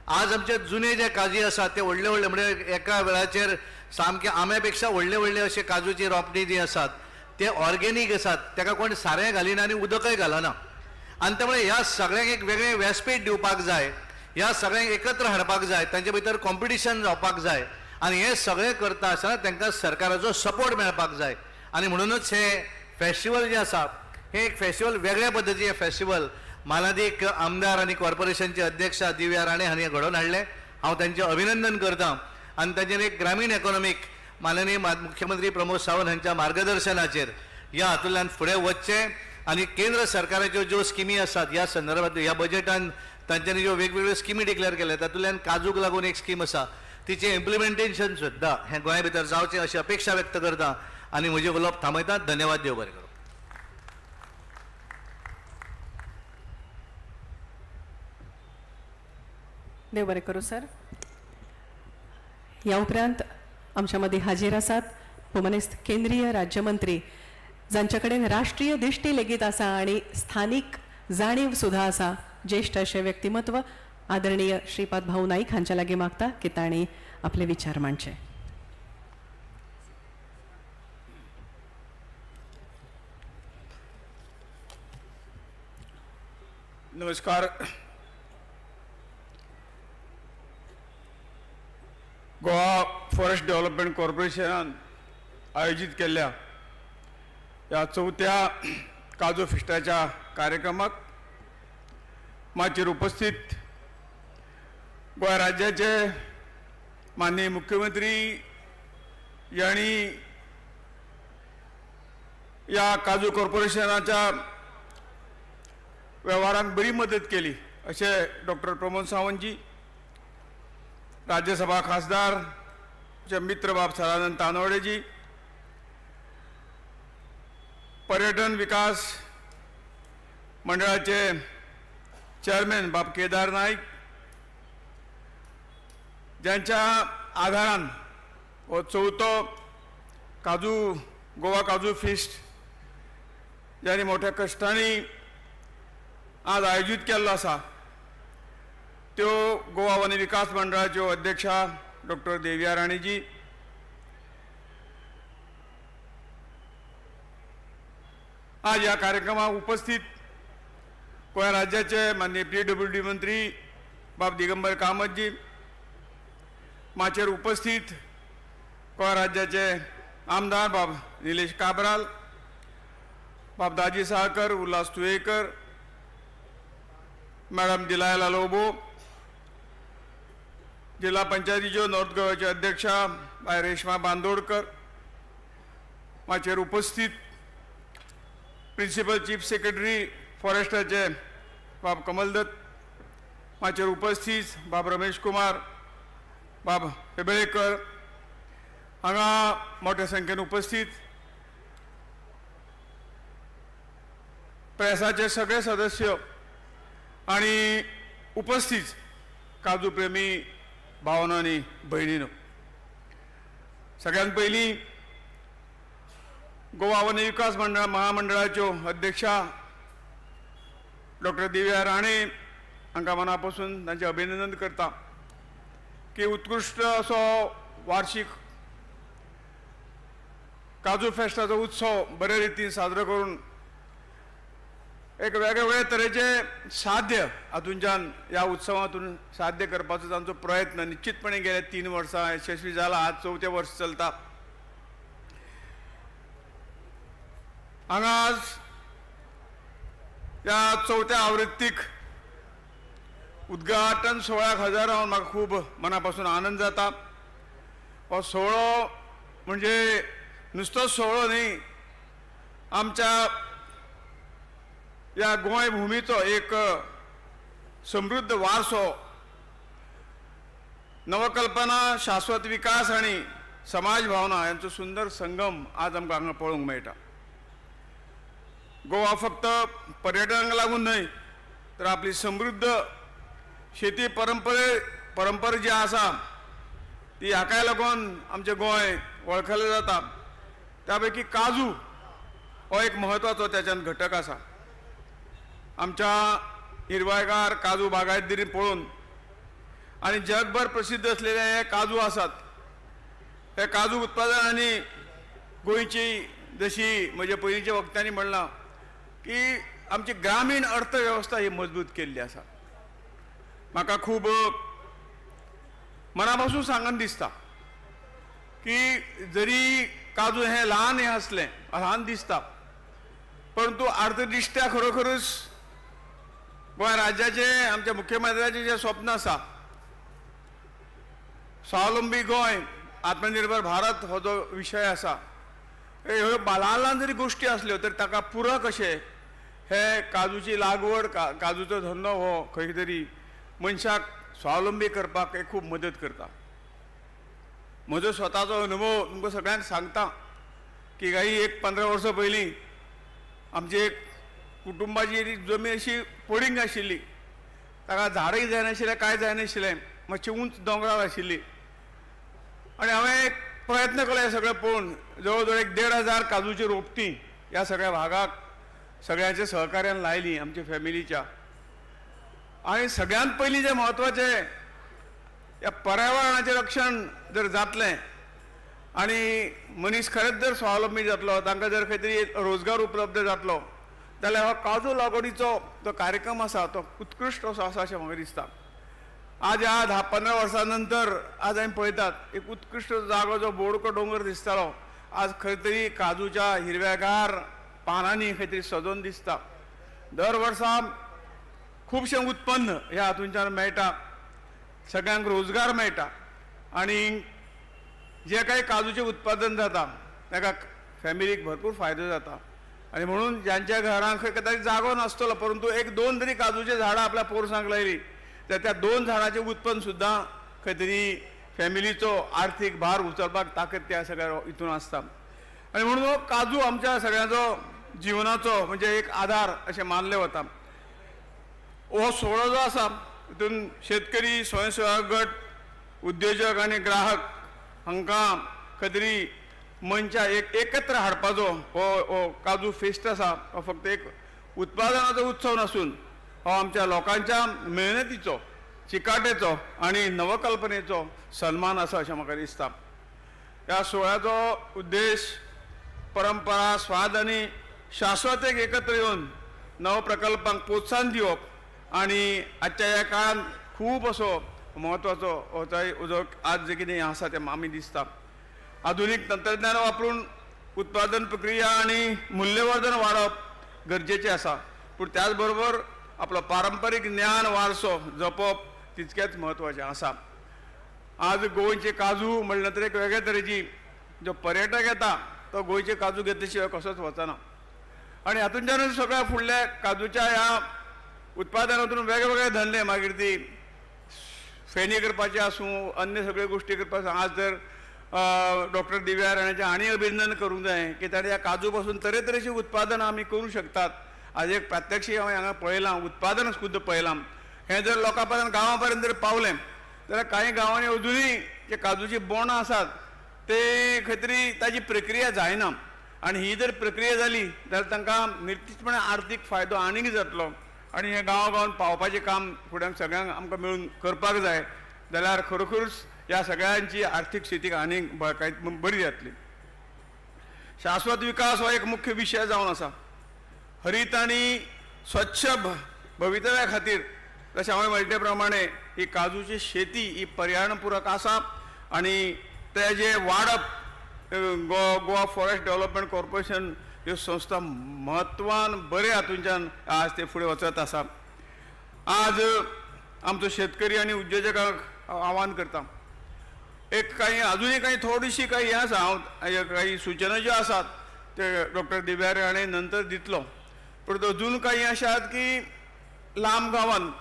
आज आमचे जुने जे काजू आसा ते व्हडले व्हडले म्हणजे एका वेळाचेर सामके आंब्या पेक्षा व्हडले व्हडले अशे काजूची रोपणी जी आसात ते ऑर्गेनीक आसात, ताका कोण सारें घालिना आनी उदकय घालना. आनी त्यामुळे ह्या सगळ्यांक एक वेगळें व्यासपीठ दिवपाक जाय, ह्या सगळ्यांक एकत्र हाडपाक जाय, तांचे भितर कॉम्पिटिशन जावपाक जाय आनी हे सगळें करता आसतना तांकां सरकाराचो सपोर्ट मेळपाक जाय. आनी म्हणूनच हे फेस्टिवल जे आसा हे एक फेस्टिवल वेगळ्या पद्दतीचें फेस्टिवल मानादीक आमदार आनी कॉर्पोरेशनचे अध्यक्ष दिव्या राणे हांणी घडोवन हाडलें. हांव तांचें अभिनंदन करतां. आनी तांचेर एक ग्रामीण इकॉनॉमीक माननीय मुख्यमंत्री प्रमोद सावंत हांच्या मार्गदर्शनाचेर ह्या हातूंतल्यान फुडें वचचें आनी केंद्र सरकाराच्यो ज्यो स्किमी आसात ह्या संदर्भांत ह्या बजेटान तांच्यांनी ज्यो वेगवेगळ्यो स्किमी डिक्लेअर केल्या तातूंतल्यान काजूक लागून एक स्कीम आसा तिचें इम्प्लिमेंटेशन सुद्दां हें गोंया भितर जावचें अशी अपेक्षा व्यक्त करता. आनी म्हजें उलोवप थांबयता. धन्यवाद. देव बरें करूं. देव बरें करूं सर. ह्या उपरांत आमच्या मदीं हाजीर आसात पोमनेस्त केंद्रीय राज्यमंत्री जांचे कडेन राष्ट्रीय दिश्टी लेगीत आसा आनी स्थानीक जाणीव सुद्धा आसा. ज्येष्ठ अशें व्यक्तिमत्व आदरणीय श्रीपाद भाऊ नाईक हांच्या लागीं मागता की तांणी आपले विचार मांडचे. नमस्कार. गोवा फॉरेस्ट डेव्हलपमेंट कॉर्पोरेशनान आयोजित केल्ल्या ह्या 4थ्या काजू फिस्टाच्या कार्यक्रमाक माचेर उपस्थित गोंय राज्याचे माननीय मुख्यमंत्री यांनी या काजू कॉर्पोरेशनाच्या व्यवहारांक बरी मदत केली अशे डॉक्टर प्रमोद सावंतजी, राज्यसभा खासदार मित्र बाब सदानंद तानवडेजी, पर्यटन विकास मंडळाचे चेअरमॅन बाब केदार नाईक, ज्यांच्या आधारान हो 4थो काजू गोवा काजू फिस्ट ज्यांनी मोठ्या कष्टांनी आज आयोजित केल्लो आसा त्यो गोवा वन विकास मंडळाच्यो अध्यक्षा डॉक्टर देविया राणीजी, आज ह्या कार्यक्रमाक उपस्थित गोंय राज्याचे माननीय PWD मंत्री बाब दिगंबर कामतजी, माचेर उपस्थित गोंय राज्याचे आमदार बाब निलेश काब्राल, बाब दाजी साळकर, उल्हास तुयेकर, मॅडम दिलायला लोबो, जिल्हा पंचायतीच्यो नॉर्थ गोव्याचे अध्यक्षा बाय रेश्मा बांदोडकर, माचेर उपस्थित प्रिन्सिपल चीफ सेक्रेटरी फॉरेस्टाचे बाब कमल दत्त, माचेर उपस्थित बाब रमेश कुमार, बाब पेबळेकर, हांगा मोठ्या संख्येन उपस्थित प्रेसाचे सगळे सदस्य आणि उपस्थित काजू प्रेमी भावनो आनी भयणीनो, सगळ्यात पयलीं गोवा वन विकास मंडळ महामंडळाच्यो अध्यक्षा डॉक्टर दिव्या राणे हांकां मना पासून तांचें अभिनंदन करता की उत्कृष्ट असो वार्षिक काजू फेस्टाचो उत्सव बरे रितीन साजरो करून एक वेगवेगळे तरेचे साध्य हातूंच्यान ह्या उत्सवातून साध्य करपाचो तांचो प्रयत्न निश्चितपणे गेले 3 वर्सां यशस्वी जाला. आज 4थें वर्स चलता. हांगा आज ह्या 4थ्या आवृत्तीक उद्घाटन सोहळ्याक हजर रावन म्हाका खूब मना पासून आनंद जाता. हो सोहळो म्हणजे नुसतो सोहळो न्ही, आमच्या या गोंय भूमीचो एक समृद्ध वारसो, नवकल्पना, शाश्वत विकास आणि समाज भावना यांचो सुंदर संगम आज आमकां हांगा पळोवंक मेळटा. गोवा फक्त पर्यटनाक लागून न्हय तर आपली समृद्ध शेती परंपरा जी आसा ती हाकाय लागून आमचें गोंय वळखलें जाता. त्या पैकी काजू हो एक म्हत्वाचो त्याच्यान घटक आसा. आमच्या हिरवायगार काजू बागायतदारी पळोवन आणि जगभर प्रसिद्ध असलेले हे काजू आसात. हे काजू उत्पादनांनी गोंयची जशी म्हणजे पयलींच्या वक्त्यांनी म्हणलां की आमची ग्रामीण अर्थवेवस्था ही मजबूत केल्ली आसा. म्हाका खूब मना पासून सांगन दिसता की जरी काजू हे ल्हान हे असलें ल्हान दिसता परंतु अर्थदृष्ट्या खरोखरच गोंय राज्याचे आमच्या मुख्यमंत्र्याचे जे स्वप्न आसा स्वावलंबी गोंय आत्मनिर्भर भारत हो जो विशय आसा ह्यो ल्हान ल्हान जरी गोष्टी असल्यो तरी ताका पुरक अशे हे काजूची लागवड काजूचो धंदो हो खंय तरी मनशाक स्वावलंबी करपाक हे खूब मदत करता. म्हजो स्वताचो अनुभव तुमकां सगळ्यांक सांगता की काही 1-15 वर्सां पयलीं आमची एक कुटुंबाची जमीन अशी पडींग आशिल्ली, ताका झाडय जायनाशिल्लें, कांय जायनाशिल्लें, मातशी उंच दोंगरार आशिल्ली. आनी हांवें एक प्रयत्न केलो हें सगळें पळोवन. जवळ जवळ 1,500 काजूची रोपटीं ह्या सगळ्या भागाक सगळ्यांच्या सहकार्यान लायलीं आमच्या फॅमिलीच्या. आनी सगळ्यांत पयलीं जें म्हत्वाचें, ह्या पर्यावरणाचें रक्षण जर जातलें आनी मनीस खरेंच जर स्वावलंबी जातलो, तांकां जर खंय तरी रोजगार उपलब्ध जातलो, जाल्यार हो काजू लागवडीचो जो कार्यक्रम आसा तो उत्कृश्ट असो आसा अशें म्हाका दिसता. आज ह्या 10-15 वर्सां नंतर आज आमी पळयतात एक उत्कृश्ट जागो जो बोडको दोंगर दिसतालो, आज खंय तरी काजूच्या हिरव्यागार पानांनी खंय तरी सजोवन दिसता. दर वर्सा खुबशें उत्पन्न ह्या हातूंतल्यान मेळटा, सगळ्यांक रोजगार मेळटा आनी जे काही काजूचें उत्पादन जाता ताका फॅमिलीक भरपूर फायदो जाता. आनी म्हणून ज्यांच्या घरांक खंय कदाचित जागो नासतलो परंतु 1-2 तरी काजूची झाडां आपल्या पोरसांक लायली तर त्या 2 झाडांचें उत्पन्न सुद्दां खंय तरी फॅमिलीचो आर्थीक भार उचलपाक ताकद त्या सगळ्या हितून आसता. आनी म्हणून हो काजू आमच्या सगळ्यांचो जिवनाचो म्हणजे एक आधार अशें मानलें वता. हो सोहळो जो आसा तितून शेतकरी, स्वयंसेवक गट, उद्योजक आनी ग्राहक हांकां खंय तरी मनशा एकत्र हाडपाचो हो काजू फेस्ट आसा. हो फक्त एक उत्पादनाचो उत्सव नासून हो आमच्या लोकांच्या मेहनतीचो, चिकाटेचो आनी नवकल्पनेचो सन्मान आसा अशें म्हाका दिसता. ह्या सोहळ्याचो उद्देश परंपरा, स्वाद आनी शाश्वतेक एकत्र येवन नव प्रकल्पांक प्रोत्साहन दिवप आनी आजच्या ह्या काळांत खूब असो म्हत्वाचो उजो आज जे कितें आसा तें आमी दिसता. आधुनीक तंत्रज्ञान वापरून उत्पादन प्रक्रिया आनी मूल्यवर्धन वाडप गरजेचें आसा, पूण त्याच बरोबर आपलो पारंपारीक ज्ञान वारसो जपप तितकेंच म्हत्वाचें आसा. आज गोंयचे काजू म्हणले तर एक वेगळे तरेची जो पर्यटक येता तो गोंयचे काजू घेतले शिवाय कसोच वचना. आनी हातूंतल्यानूच सगळ्या फुडल्या काजूच्या ह्या उत्पादनांतून वेगवेगळे धंदे, मागीर ती फेणी करपाचे आसूं, अन्य सगळ्यो गोश्टी करपाक. आज तर डॉक्टर दिव्या राणेचें आनी अभिनंदन करूंक जाय की ताणें ह्या काजू पासून तरेतरेची उत्पादनां आमी करूं शकतात. आज एक प्रात्यक्षीक हांवें हांगा पळयलां, उत्पादन सुद्दां पळयलां. हें जर लोकां पर्यंत गांवां पर्यंत जर पावलें जाल्यार कांय गांवांनी अजुनूय जे काजूची बोंडां आसात ते खंय तरी ताची प्रक्रिया जायना. आनी ही जर प्रक्रिया जाली जाल्यार तांकां निश्चितपणे आर्थीक फायदो आनीक जातलो. आनी हें गांवां पावपाचें काम फुडें सगळ्यांक आमकां मेळून करपाक जाय जाल्यार खरोखरूच ह्या सगळ्यांची आर्थीक स्थिती आनीक बरी जातली. शाश्वत विकास हो एक मुख्य विशय जावन आसा. हरीत आनी स्वच्छ भवितव्या खातीर जशें हांवें म्हणिल्ले प्रमाणे ही काजूची शेती ही पर्यावरणपूरक आसा आनी तेजें वाडप गोवा फॉरेस्ट डेव्हलपमेंट कॉर्पोरेशन ह्यो संस्था म्हत्वान बरे हातूंतल्यान आज ते फुडें वचत आसा. आज आमचो शेतकरी आनी उद्योजकांक आव्हान करता, एक काही अजूनही काही थोडीशी काही हे आसा, हांव काही सूचना ज्यो आसात ते डॉक्टर दिव्या राणे नंतर दितलो, पण अजून काही अशे आहात की लांब गांवांत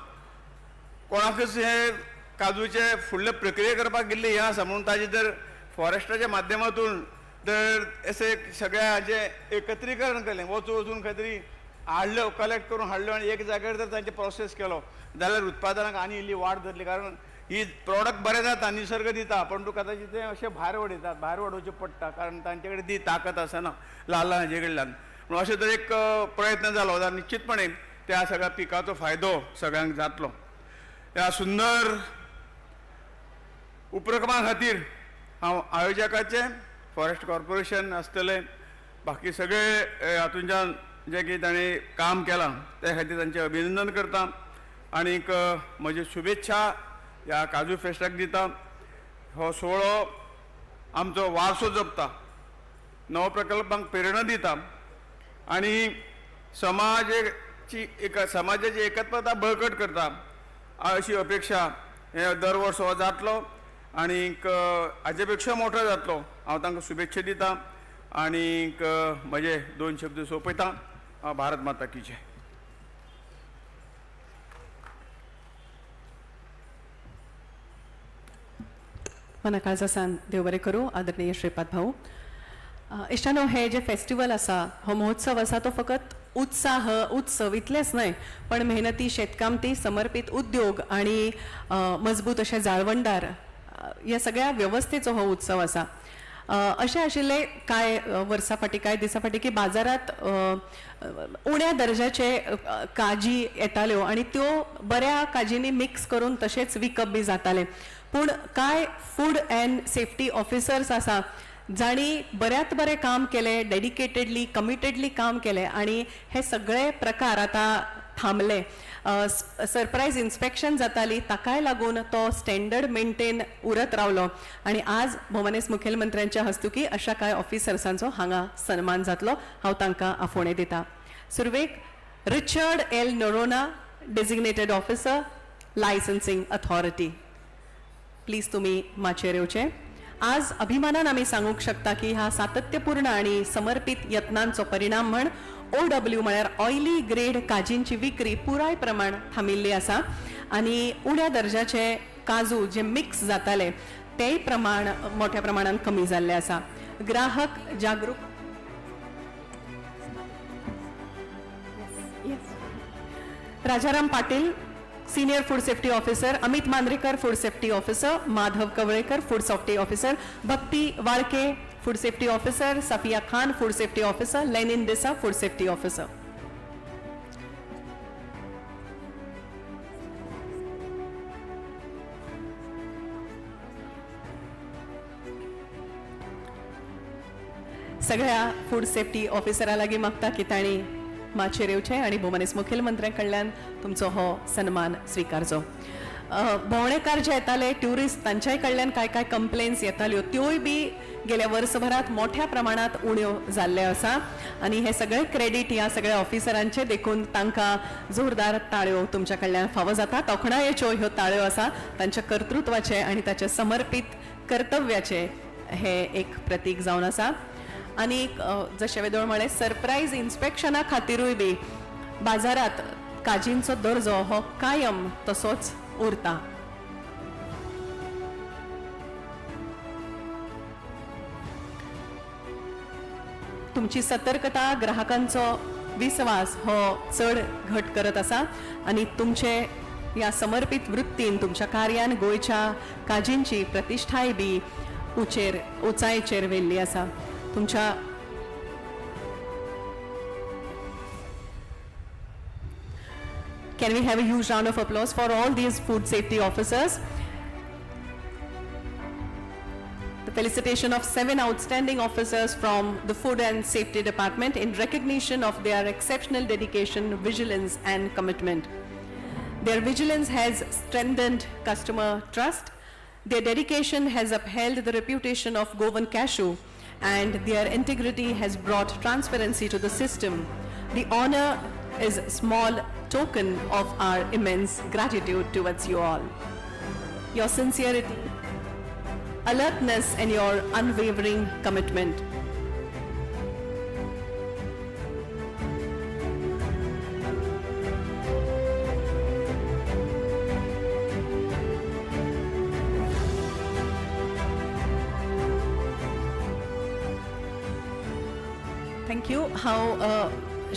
कोणाकच हे काजूचे फुडले प्रक्रिया करपाक गेल्ले हे आसा म्हणून ताजे जर फॉरेस्टाच्या माध्यमातून जर असे सगळ्या जे एकत्रीकरण केलें, वचून खंय तरी हाडल्यो, कलेक्ट करून हाडल्यो आनी एक जाग्यार जर तांचे प्रोसेस केलो जाल्यार उत्पादनाक आनी इल्ली वाड जातली. कारण ही प्रॉडक्ट बरें जाता, निसर्ग दिता, पण तुका कदाचित ते अशें भायर उडयतात, भायर उडोवचें पडटा कारण तांचे कडेन ती ताकद आसना ल्हान हाजे कडल्यान. म्हणून अशें तरी एक प्रयत्न जालो जाल्यार निश्चितपणे त्या सगळ्या पिकाचो फायदो सगळ्यांक जातलो. ह्या सुंदर उपक्रमा खातीर हांव आयोजकाचे, फॉरेस्ट कॉर्पोरेशन आसतले, बाकी सगळे हातूंतल्यान जे कितें ताणें काम केलां त्या खातीर तांचें अभिनंदन करता आनीक म्हज्यो शुभेच्छा ह्या काजू फेस्टाक दिता. हो सोहळो आमचो वारसो जपता, नव प्रकल्पांक प्रेरणा दिता आनी समाजाची एकत्वता बळकट करता अशी अपेक्षा हे दर वर्स हो जातलो आनीक हाचे पेक्षा मोठो जातलो. हांव तांकां शुभेच्छा दिता आनीक म्हजे 2 शब्द सोंपयता. भारत माता की जय. मनाकाळचा सान देव बरें करूं. आदरणीय श्रीपाद भाऊ, इश्टानो, हे जे फेस्टिवल आसा, हो महोत्सव आसा, तो फकत उत्साह उत्सव इतलेंच न्हय, पण मेहनती शेतकामती, समर्पित उद्योग आणि मजबूत अशे जाळवणदार ह्या सगळ्या व्यवस्थेचो हो उत्सव आसा. अशें आशिल्लें कांय वर्सां फाटीं, कांय दिसां फाटीं, की बाजारात उण्या दर्जाचे काजी येताल्यो आणि त्यो बऱ्या काजींनी मिक्स करून तशेंच विकप बी जाताले. पूण कांय फूड अँड सेफ्टी ऑफिसर्स आसा जाणी बऱ्यांत बरें काम केलें, डेडिकेटेडली, कमिटेडली काम केलें आणि हे सगळे प्रकार आतां थांबले. सरप्रायज इन्स्पेक्शन जाताली, ताकाय लागून तो स्टँडर्ड मेंटेन उरत रावलो आणि आज भोवमानेस्त मुखेलमंत्र्यांच्या हस्तुकी अशा कांय ऑफिसर्सांचो हांगा सन्मान जातलो. हांव तांकां आफोणे दितां. सुरवेक Richard L Noronha, designated officer, licensing authority. Please तुम्ही माचयेर येवचे. आज अभिमानान आमी सांगूंक शकता की ह्या सातत्यपूर्ण आणि समर्पित यत्नांचो परिणाम म्हण OW म्हळ्यार ऑयली ग्रेड काजींची विक्री पुराय प्रमाण थांबिल्ली आसा आणि उण्या दर्जाचे काजू जे मिक्स जाताले तेय प्रमाण मोठ्या प्रमाणात कमी जाल्ले आसा. ग्राहक जागरूक Rajaram Patil, senior food safety officer, Amit Mandrekar, food safety officer, Madhav Kavlekar, food safety officer, Bhakti Walke, food safety officer, Safia Khan, food safety officer, Lenin Desa, food safety officer. सगळ्या फूड सेफ्टी ऑफिसरा लागीं मागता की तांणी माचयेर येवचें आणि भोवमानेस्त मुखेलमंत्र्यां कडल्यान तुमचो हो सन्मान स्विकारचो. भोंवडेकार जे येताले, ट्युरिस्ट, तांच्याय कडल्यान काय काय कंप्लेन्स येताल्यो, त्योय बी गेल्या वर्सभरात मोठ्या प्रमाणात उण्यो जाल्ले आसा आणि हे सगळे क्रेडीट ह्या सगळ्या ऑफिसरांचे देखून तांकां जोरदार ताळयो तुमच्या कडल्यान फावो जाता. तोखणायेच्यो ह्यो ताळयो आसा तांच्या कर्तृत्वाचे आणि ताच्या समर्पित कर्तव्याचे हे एक प्रतीक जावन आसा. आणि जशें वेदोळ म्हळें, सरप्रायज इन्स्पेक्शना खातीरूय बी बाजारात काजींचो दर्जो हो कायम तसोच उरता. तुमची सतर्कता, ग्राहकांचो विश्वास हो चड घट करत आसा आणि तुमचे ह्या समर्पित वृत्तीन तुमच्या कार्यान गोंयच्या काजींची प्रतिश्ठाय बी उंचायेचेर व्हेल्ली आसा. तुमच्या Can we have a huge round of applause for all these food safety officers? The felicitation of 7 outstanding officers from the Food and Safety Department in recognition of their exceptional dedication, vigilance and commitment. Their vigilance has strengthened customer trust. Their dedication has upheld the reputation of Govan Cashew, and their integrity has brought transparency to the system. The honor is a small token of our immense gratitude towards you all. Your sincerity, alertness and your unwavering commitment. Thank you. हांव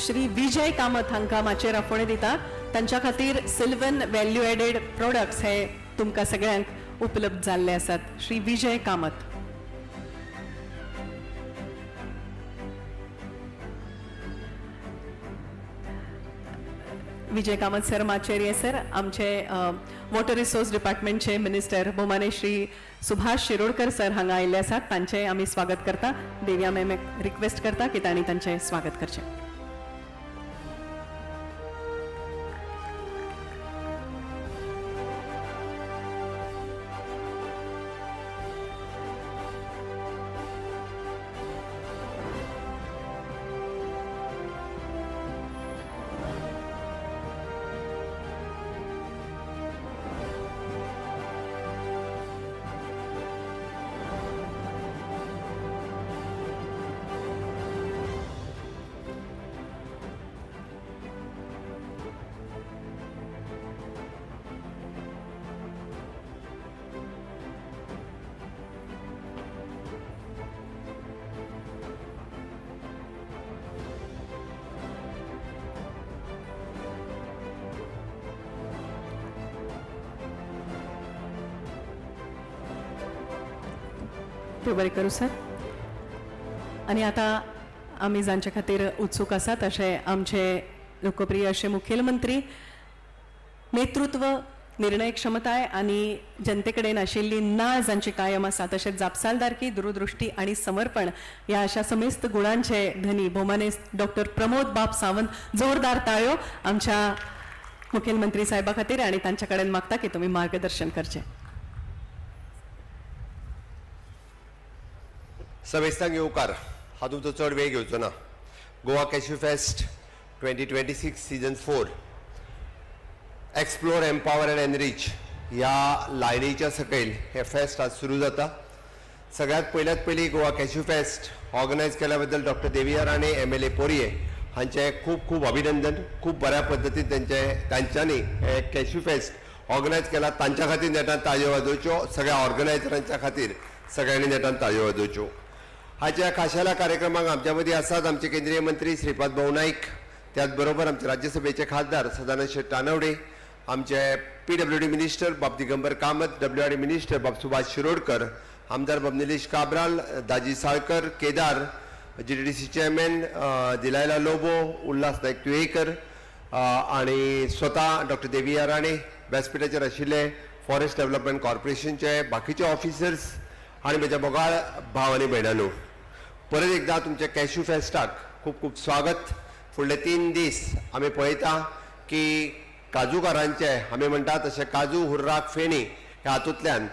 श्री विजय कामत हांकां माचयेर आफोणे दिता. तांच्या खातीर सिल्वन value aided products हे तुमकां सगळ्यांक उपलब्ध जाल्ले आसात. श्री विजय कामत. विजय कामत सर माचयेर येसर आमचे वॉटर रिसोर्स डिपार्टमेंटचे मिनिस्टर भोवमाने श्री सुभाष शिरोडकर सर हांगा आयिल्ले आसात. तांचे आमी स्वागत करता. देविया मॅमेक रिक्वेस्ट करता की तांणी तांचे स्वागत करचें. ते बरें करूं सर. आनी आतां आमी जांचे खातीर उत्सूक आसात तशे आमचे लोकप्रिय असे मुखेलमंत्री नेतृत्व निर्णय क्षमताय आणि जनते कडेन आशिल्ली नाळ जांची कायम आसा तशेंच जापसालदारकी दूरदृष्टी आणि समर्पण या अशा समेस्त गुणांचे धनी भौमानेस्त डॉक्टर प्रमोद बाब सावंत. जोरदार ताळ्यो आमच्या मुखेलमंत्री साहेबा खातीर आणि तांच्या कडेन मागता की तुम्ही मार्गदर्शन करचे. समेस्तांक येवकार. हांव तुमचो चड वेळ घेवचो ना. Goa cashew fest 2026 season 4 explore empower and enrich ह्या लायनीच्या सकयल हे फेस्ट आज सुरू जाता. सगळ्यात पयली गोवा कॅश्यू फेस्ट ऑर्गनायज केल्या बद्दल डॉक्टर देविया राणे MLA पोरये हांचे खूब खूब अभिनंदन. खूब बऱ्या पद्दतीन तांच्यांनी हे कॅश्यू फेस्ट ऑर्गनायज केला. तांच्या खातीर नेटान ताळयो वाजोवच्यो. सगळ्या ऑर्गनायझरांच्या खातीर सगळ्यांनी नेटान ताळयो वाजोवच्यो. हाच्या खाशेल्या कार्यक्रमाक आमच्या मदीं आसात आमचे केंद्रीय मंत्री श्रीपाद भाऊ नाईक, त्याच बरोबर आमचे राज्यसभेचे खासदार सदानंद शेट तानवडे, आमचे PWD मिनिस्टर बाब दिगंबर कामत, WRD मिनिस्टर बाब सुभाष शिरोडकर, आमदार बाब निलेश काब्राल, दाजी साळकर, केदार, GDDC चेअरमॅन दिलायला लोबो, उल्हास नाईक तुयेकर आणि स्वतः डॉक्टर देविया राणे, व्यासपीठाचेर आशिल्ले फॉरेस्ट डेव्हलपमेंट कॉर्पोरेशनचे बाकीचे ऑफिसर्स आणि म्हज्या मोगाळ भाव आनी भयणांनो, परत एकदा तुमच्या कॅश्यू फेस्टाक खूब खूब स्वागत. फुडले 3 दीस आमी पळयता की काजूकारांचे आमी म्हणटा तशें काजू हुर्राक फेणी ह्या हातूंतल्यान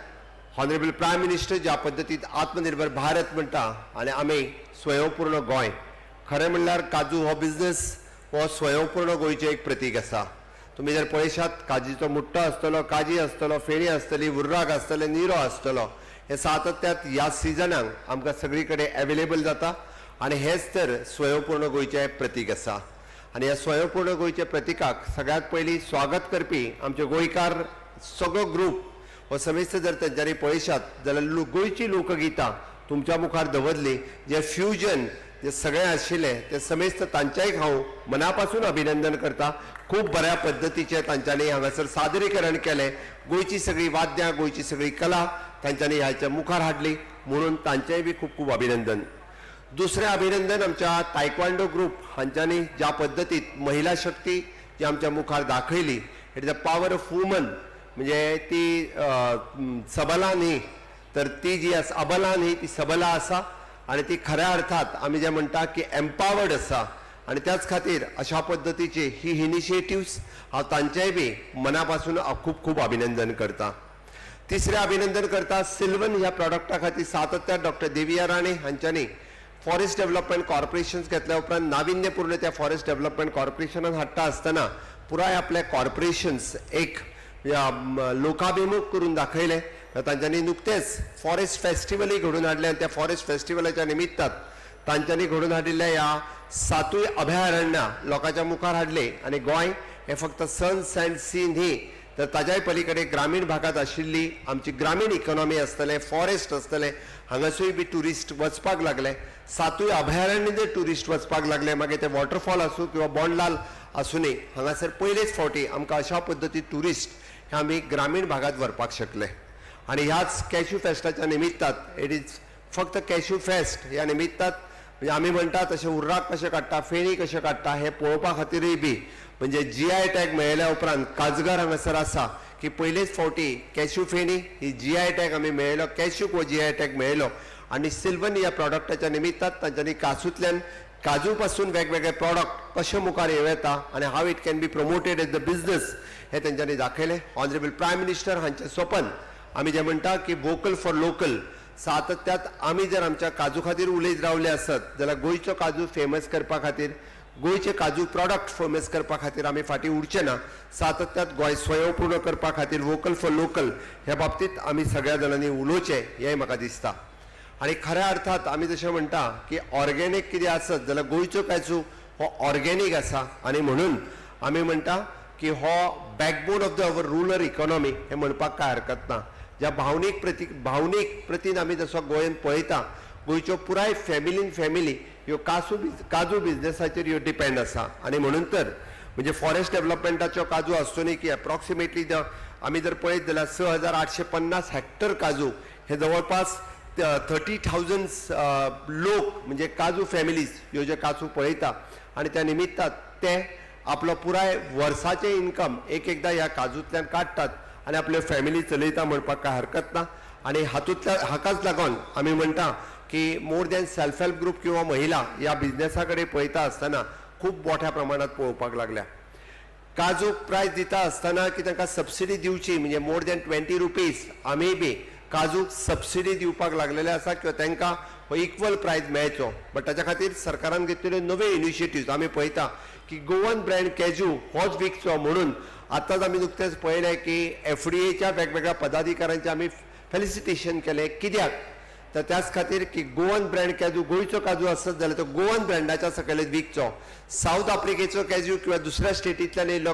हॉनरेबल प्रायम मिनिस्टर ज्या पद्दतीन आत्मनिर्भर भारत म्हणटा आनी आमी स्वयंपूर्ण गोंय. खरें म्हणल्यार काजू हो बिझनेस हो स्वयंपूर्ण गोंयचें एक प्रतीक आसा. तुमी जर पळयशात काजीचो मुट्टो आसतलो, काजी आसतलो, फेणी आसतली, हुर्राक आसतले, निरो आसतलो, हे सातत्यात ह्या सिजनाक आमकां सगळी कडेन अवेलेबल जाता आणि हेच तर स्वयंपूर्ण गोंयचें प्रतीक आसा. आणि ह्या स्वयंपूर्ण गोंयच्या प्रतीकाक सगळ्यात पयलीं स्वागत करपी आमचे गोंयकार सगळो ग्रूप हो समेस्त जर तेंच्यांनी पळयशात जाल्यार गोंयची लोकगितां तुमच्या मुखार दवरली. जे फ्युजन जे सगळे आशिल्ले ते समेस्त तांच्याय हांव मनापासून अभिनंदन करता. खूब बऱ्या पद्दतीचे तांच्यांनी हांगासर सादरीकरण केलें. गोंयची सगळी वाद्यां, गोंयची सगळी कला तांच्यांनी ह्याच्या मुखार हाडली म्हणून तांचेय बी खूब खूब अभिनंदन. दुसरें अभिनंदन आमच्या तायक्वांडो ग्रूप हांच्यांनी ज्या पद्दतीत महिला शक्ती जी आमच्या मुखार दाखयली. It is the power of woman. म्हणजे ती सबला न्ही तर ती जी आसा अबला न्ही ती सबला आसा आणि ती खऱ्या अर्थात आमी जे म्हणटा की एम्पावर्ड आसा. आणि त्याच खातीर अशा पद्दतीचे ही इनिशिएटिव्स हांव तांचेय बी मनापासून खूब खूब अभिनंदन करता. तिसरें अभिनंदन करता सिल्वन ह्या प्रॉडक्टा खातीर सातत्यान डॉक्टर देविया राणे हांच्यांनी फॉरेस्ट डेव्हलपमेंट कॉर्पोरेशन्स घेतल्या उपरांत नाविन्यपूर्ण त्या फॉरेस्ट डेव्हलपमेंट कॉर्पोरेशनान हाडटा आसतना पुराय आपले कॉर्पोरेशन्स एक लोकाभिमुख करून दाखयले. तांच्यांनी नुकतेच फॉरेस्ट फेस्टिवलय घडोवन हाडले आनी त्या फॉरेस्ट फेस्टिवलाच्या निमित्तान तांच्यांनी घडोवन हाडिल्ल्या ह्या 7 अभयारण्यां लोकांच्या मुखार हाडले. आनी गोंय हे फक्त सन सँड सी न्ही तर ताज्याय पलीकडे ग्रामीण भागात आशिल्ली आमची ग्रामीण इकॉनॉमी आसतलें, फॉरेस्ट आसतलें, हांगासूय बी ट्युरिस्ट वचपाक लागले. 7 अभयारण्य जर ट्युरिस्ट वचपाक लागले मागीर ते वॉटरफॉल आसूं किंवा बोंडलाल आसूंदी हांगासर पयलेच फावटी आमकां अशा पद्दती ट्युरिस्ट हे आमी ग्रामीण भागात व्हरपाक शकले. आणि ह्याच कॅश्यू फेस्टाच्या निमित्तान इट इज फक्त कॅश्यू फेस्ट ह्या निमित्तान म्हणजे आमी म्हणटा तशें उर्राक कशें काडटा, फेणी कशें काडटा हे पळोवपा खातीरय बी म्हणजे GI टॅग मेळयल्या उपरांत काजगार हांगासर आसा की पयलेच फावटी कॅश्यू फेणी ही GI टॅग आमी मेळयलो, कॅश्यूक हो GI टॅग मेळयलो. आणि सिल्वन ह्या प्रॉडक्टाच्या निमित्तान तांच्यांनी काजूंतल्यान काजू पासून वेगवेगळे प्रॉडक्ट कशे मुखार येता आणि how it can be promoted as the business हे तांच्यांनी दाखयलें. ऑनरेबल प्रायम मिनिस्टर हांचें स्वप्न आमी जे म्हणटा की वोकल फॉर लोकल सातत्यात आमी जर आमच्या काजू खातीर उलयत रावले आसत जाल्यार गोंयचो काजू फेमस करपा खातीर, गोंयचे काजू प्रॉडक्ट फेमस करपा खातीर आमी फाटीं उरचे ना. सातत्यात गोंय स्वयंपूर्ण करपा खातीर वोकल फॉर लोकल ह्या बाबतींत आमी सगळ्या जाणांनी उलोवचें हें म्हाका दिसता. आणि खऱ्या अर्थात आमी जशें म्हणटा की ऑर्गेनीक कितें आसत जाल्यार गोंयचो काजू हो ऑर्गेनीक आसा. आणि म्हणून आमी म्हणटा की हो backbone of the our rural economy हे म्हणपाक काय हरकत ना. ज्या भावनीक प्रतीन आमी जसो गोंयांत पळयता गोंयच्यो पुराय फॅमिली ह्यो काजू बिझनेसाचेर ह्यो डिपेंड आसा. आणि म्हणून तर म्हणजे फॉरेस्ट डेव्हलपमेंटाच्यो काजू आसतोनी की अप्रॉक्सिमेटली आमी जर पळयत जाल्यार 6,850 हेक्टर काजू हे जवळपास 30,000 लोक म्हणजे काजू फॅमिलीज ह्यो जे काजू पळयता आणि त्या निमित्तान ते आपलो पुराय वर्साचे इन्कम एकदा ह्या काजूंतल्यान काडटात आणि आपल्यो फॅमिली चलयता म्हणपाक काय हरकत ना. आणि हाकाच लागून आमी म्हणटा की more than self help group किंवा महिला ह्या बिझनेसा कडेन पळयता आसतना खूब मोठ्या प्रमाणात पळोवपाक लागल्या. काजूक प्रायस दिता आसतना की तांकां सबसिडी दिवची म्हणजे मोर दॅन 20 रुपीज आमी बी काजूक सबसिडी दिवपाक लागलेले आसा किंवा तांकां हो इक्वल प्रायस मेळचो. बट ताच्या खातीर सरकारान घेतिल्ल्यो नव्यो इनिशिएटिव्ह आमी पळयता की गोवन ब्रँड कॅजू होच विकचो म्हणून आतांच आमी नुकतेंच पळयलें की FDAच्या वेगवेगळ्या पदाधिकाऱ्यांचें आमी फेलिसिटेशन केलें. कित्याक तर त्याच खातीर की गोवन ब्रँड कॅजू गोंयचो काजू आसत जाल्यार तो गोवन ब्रँडाच्या सकयलच विकचो. साऊथ आफ्रिकेचो कॅजू किंवा दुसऱ्या स्टेटींतल्यान येयल्लो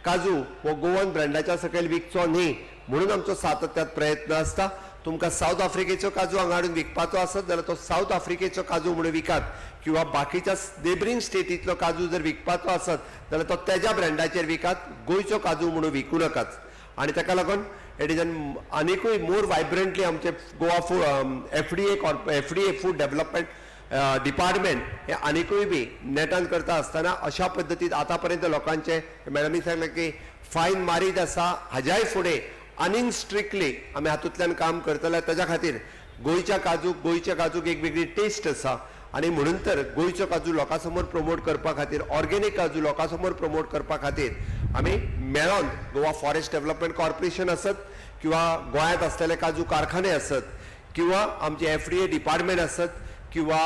काजू हो गोवन ब्रँडाच्या सकयल विकचो न्ही म्हणून आमचो सातत्यात प्रयत्न आसता. तुमकां साऊथ आफ्रिकेचो काजू हांगा हाडून विकपाचो आसत जाल्यार तो साऊथ आफ्रिकेचो काजू म्हणून विकात किंवा बाकीच्या नेबरिंग स्टेटींतलो काजू जर विकपाचो आसत जाल्यार तो तेज्या ब्रँडाचेर विकात, गोंयचो काजू म्हणून विकूं नाकात. आणि ताका लागून इट इज आनीकूय मोर वायब्रंटली आमचे Goa FDA food development department हे आनीकूय बी नेटान करता आसतना अशा पद्दतीन आतां पर्यंत लोकांचे मॅडमी सांगलें की फायन मारीत आसा. हाज्याय फुडें आनीक स्ट्रिक्टली आमी हातूंतल्यान काम करतले. ताच्या खातीर गोंयच्या काजूक एक वेगळी टेस्ट आसा आणि म्हणून तर गोंयचो काजू लोकां समोर प्रमोट करपा खातीर ऑर्गेनीक काजू लोकां समोर प्रमोट करपा खातीर आमी मेळोन गोवा फॉरेस्ट डेव्हलपमेंट कॉर्पोरेशन आसत किंवा गोंयांत आसलेले काजू कारखाने आसत किंवा आमचे FDA डिपार्टमेंट आसत किंवा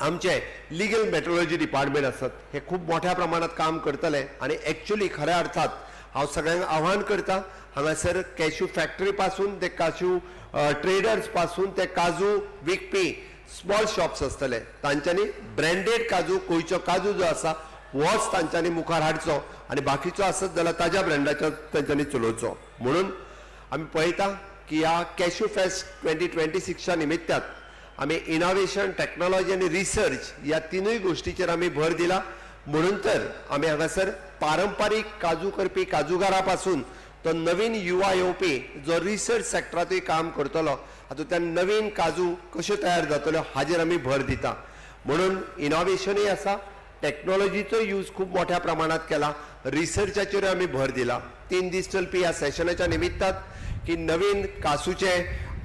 आमचे लिगल मेट्रोलॉजी डिपार्टमेंट आसत हे खूब मोठ्या प्रमाणात काम करतले. आणि एक्चुअली खऱ्या अर्थात हांव सगळ्यांक आव्हान करता हांगासर कॅशू फॅक्टरी पासून ते काजू ट्रेडर्स पासून ते काजू विकपी स्मॉल शॉप्स आसतले तांच्यांनी ब्रँडेड काजू गोंयचो काजू जो आसा होच तांच्यांनी मुखार हाडचो आणि बाकीचो आसत जाल्यार ताज्या ब्रँडाचो तांच्यांनी चलोवचो. म्हणून आमी पळयता की ह्या कॅशू फेस्ट 2026च्या निमित्तान आमी इनोव्हेशन टेक्नॉलॉजी आणि रिसर्च ह्या तिनूय गोष्टीचेर आमी भर दिला. म्हणून तर आमी हांगासर पारंपारीक काजू करपी काजूगारा पासून तो नवीन युवा येवपी जो रिसर्च सेक्टरांतूय काम करतलो हातूंतल्यान नवीन काजू कश्यो तयार जातल्यो हाजेर आमी भर दिता. म्हणून इनोव्हेशनूय आसा, टेक्नॉलॉजीचो यूज खूब मोठ्या प्रमाणात केला, रिसर्चाचेर आमी भर दिला. 3 दीस चलपी ह्या सेशनाच्या निमित्तान की नवीन काजूचे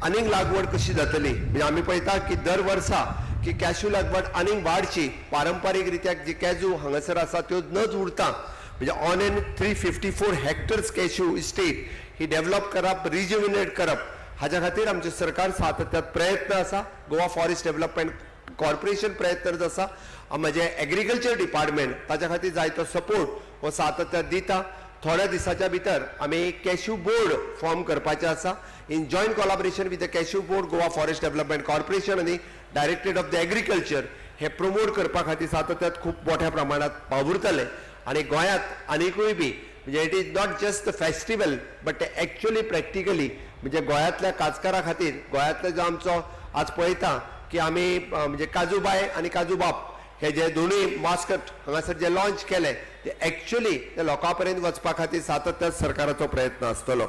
आनीक लागवड कशी जातली म्हणजे आमी पळयता की दर वर्सा की कॅशू लागवड आनीक वाडची. पारंपारीक रित्याक जी कॅजू हांगासर आसा त्यो नच उरता म्हणजे on an 354 hectares cashew estate he develop करप, रिज्युविनेट करप हाच्या खातीर आमचे सरकार सातत्यात प्रयत्न आसा. गोवा फॉरेस्ट डेव्हलपमेंट कॉर्पोरेशन प्रयत्न आसा. म्हणजे एग्रीकल्चर डिपार्टमेंट ताच्या खातीर जाय तो सपोर्ट हो सातत्यात दिता. थोड्या दिसाच्या भितर आमी कॅशू बोर्ड फॉर्म करपाचें आसा in joint collaboration with the cashew board, Goa forest development corporation आनी डायरेक्टरेट ऑफ द एग्रीकल्चर हे प्रमोट करपा खातीर सातत्यात खूब मोठ्या प्रमाणात वावुरतले. आणि गोंयांत आनीकूय बी म्हणजे it is not just the festival but actually practically म्हणजे गोंयांतल्या काजकारा खातीर गोंयांतलो जो आमचो आज पळयता की आमी म्हणजे काजूबाय आणि काजूबाप हे जे दोनूय मास्कट हांगासर जे लॉन्च केले ते एक्चुअली ते लोकां पर्यंत वचपा खातीर सातत्यात सरकाराचो प्रयत्न आसतलो.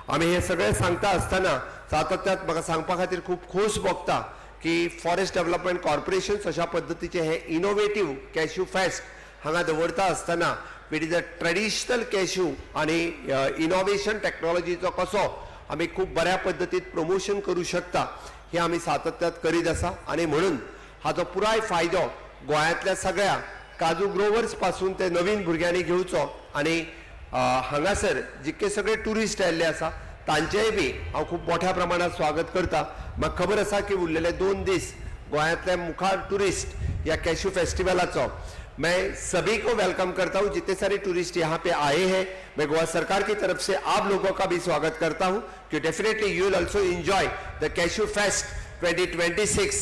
आमी हे सगळें सांगता आसतना सातत्यात म्हाका सांगपा खातीर खूब खोस भोगता की फॉरेस्ट डेव्हलपमेंट कॉर्पोरेशन अशा पद्दतीचे हे इनोव्हेटिव्ह कॅशू फेस्ट हांगा दवरता आसतना with is a traditional cashew आणि इनोव्हेशन टेक्नॉलॉजीचो कसो आमी खूब बऱ्या पद्दतीन प्रमोशन करूं शकता हे आमी सातत्यात करीत आसा. आणि म्हणून हाचो पुराय फायदो गोंयांतल्या सगळ्या काजू ग्रोवर्स पासून ते नवीन भुरग्यांनी घेवचो. आणि हांगासर जितके सगळे टुरिस्ट आयिल्ले आसा तांचेय बी हांव खूब मोठ्या प्रमाणात स्वागत करता. म्हाका खबर आसा की उरलेले 2 दीस गोंयांतले मुखार टुरिस्ट या कैशू फेस्टिवलाचो मैं सभी को वेलकम करता हूं. जितने सारे टूरिस्ट यहाँ पे आए हैं मैं गोवा सरकार की तरफ से आप लोगों का भी स्वागत करता हूं कि definitely you will also enjoy the cashew fest 2026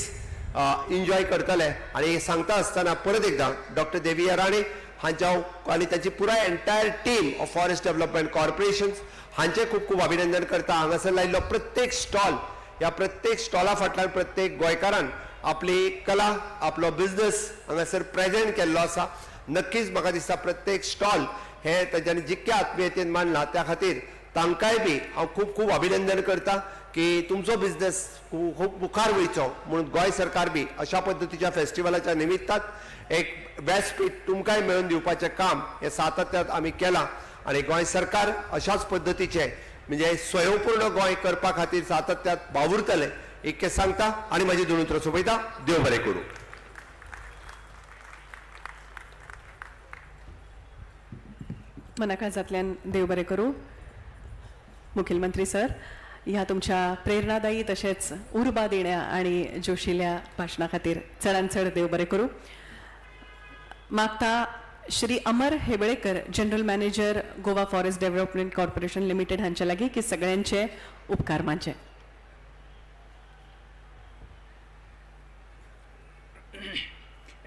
enjoy करतले. आणि सांगता असताना परत एकदा डॉक्टर देविया राणे हांच्या आणि त्यांची पुराय entire team of forest development corporation हांचे खूप खूप अभिनंदन करता. हांगासर लायिल्लो प्रत्येक स्टॉल या प्रत्येक स्टॉला फाटल्यान प्रत्येक गोंयकारान आपली कला आपलो बिझनेस हांगासर प्रेझेंट केल्लो आसा. नक्कीच म्हाका दिसता प्रत्येक स्टॉल हे तांच्यांनी जितके आत्मीयतेन मांडला त्या खातीर तांकांय बी हांव खूब खूब अभिनंदन करता की तुमचो बिझनेस खूब मुखार वयचो म्हणून गोंय सरकार बी अशा पद्दतीच्या फेस्टिवलाच्या निमित्तान एक व्यासपीठ तुमकांय मेळून दिवपाचें काम हे सातत्यान आमी केलां आनी गोंय सरकार अशाच पद्दतीचे म्हणजे स्वयंपूर्ण गोंय करपा खातीर सातत्यान वावुरतले इतकें सांगता आनी म्हाजी दोन उतरां सोंपयता. देव बरें करूं. मनाकाजांतल्यान देव बरें करूं. मुखेलमंत्री सर, ह्या तुमच्या प्रेरणादायी तशेंच उर्बा देण्या आणि जोशिल्ल्या भाशणा खातीर चडांत चड देव बरें करूं. मागता Shri Amar Hebalekar, general manager Goa forest development corporation limited हांचे लागीं की सगळ्यांचे उपकार मानचे.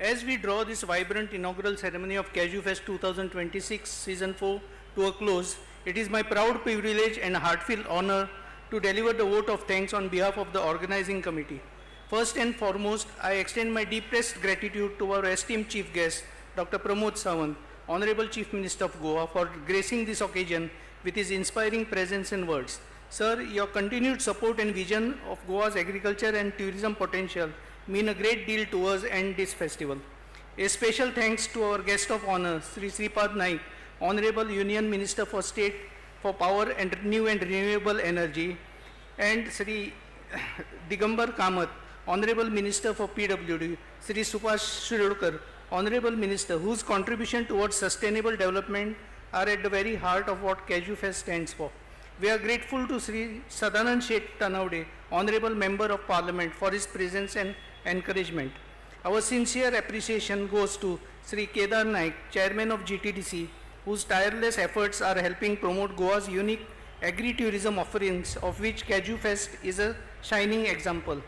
As we draw this vibrant inaugural ceremony of Cashew Fest 2026 Season 4 to a close, it is my proud privilege and heartfelt honor to deliver the vote of thanks on behalf of the organizing committee. First and foremost, I extend my deepest gratitude to our esteemed chief guest, Dr. Pramod Sawant, Honorable Chief Minister of Goa, for gracing this occasion with his inspiring presence and words. Sir, your continued support and vision of Goa's agriculture and tourism potential mean a great deal to us and this festival. A special thanks to our guest of honor, Sri Sripad Naik, Honorable Union Minister for State for Power and New and Renewable Energy, and Sri Digambar Kamath, Honorable Minister for PWD, Sri Subhash Shirokar, Honorable Minister, whose contribution towards sustainable development are at the very heart of what Cashew Fest stands for. We are grateful to Sri Sadanand Sheth Tanawde, Honorable Member of Parliament, for his presence and encouragement. Our sincere appreciation goes to Sri Kedar Naik, Chairman of GTDC, whose tireless efforts are helping promote Goa's unique agri-tourism offerings, of which Cashew Fest is a shining example.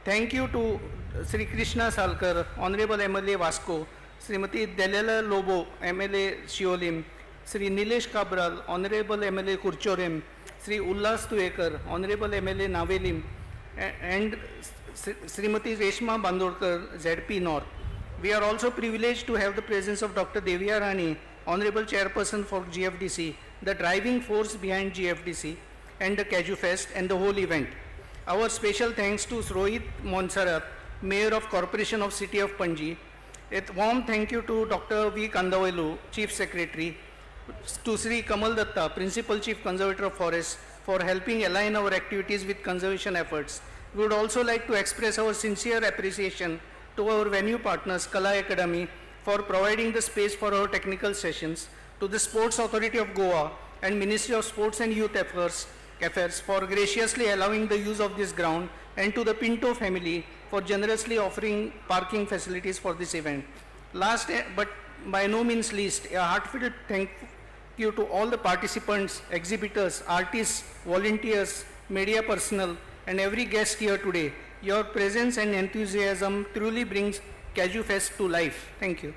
Thank you to Sri Krishna Salkar, Honorable MLA Vasco, Srimati Delala Lobo, MLA Shiolim, Sri Nilesh Kabral, Honorable MLA Kurchorem, Sri Ullas Tuekar, Honorable MLA Navelim, and Srimati Reshma Bandorkar, ZP North. We are also privileged to have the presence of Dr. Devya Rani, Honorable Chairperson for GFDC, the driving force behind GFDC and the Cashew Fest and the whole event. Our special thanks to Rohit Monsarat, Mayor of Corporation of City of Panji. A warm thank you to Dr. V. Kandavelu, Chief Secretary, to Sri Kamal Datta, Principal Chief Conservator of Forests, for helping align our activities with conservation efforts. We would also like to express our sincere appreciation to our venue partners, Kala Academy, for providing the space for our technical sessions, to the Sports Authority of Goa and Ministry of Sports and Youth Affairs for graciously allowing the use of this ground, and to the Pinto family for generously offering parking facilities for this event. Last but by no means least, a heartfelt thank you to all the participants, exhibitors, artists, volunteers, media personnel, and every guest here today. Your presence and enthusiasm truly brings Cashew Fest to life. Thank you.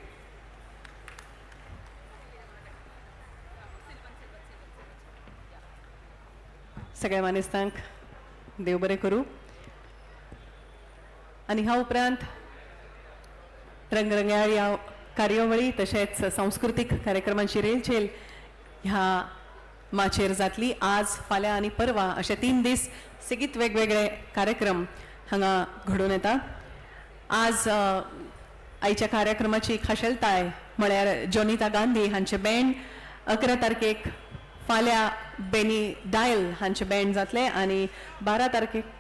सगळ्या मानेस्तांक देव बरें करूं. आनी ह्या उपरांत रंगरंगाळ्या कार्यावळी तशेंच सांस्कृतीक कार्यक्रमांची रेलचेल ह्या माचेर जातली. आज, फाल्यां आनी परवा अशे 3 दीस सेगीत वेगवेगळे कार्यक्रम हांगा घडून येता. आज आयच्या कार्यक्रमाची खाशेलताय म्हळ्यार जोनिता गांधी हांचे बँड 11 तारखेक फाल्यां बेनी डायल हांचे बँड जातले आनी 12 तारखेक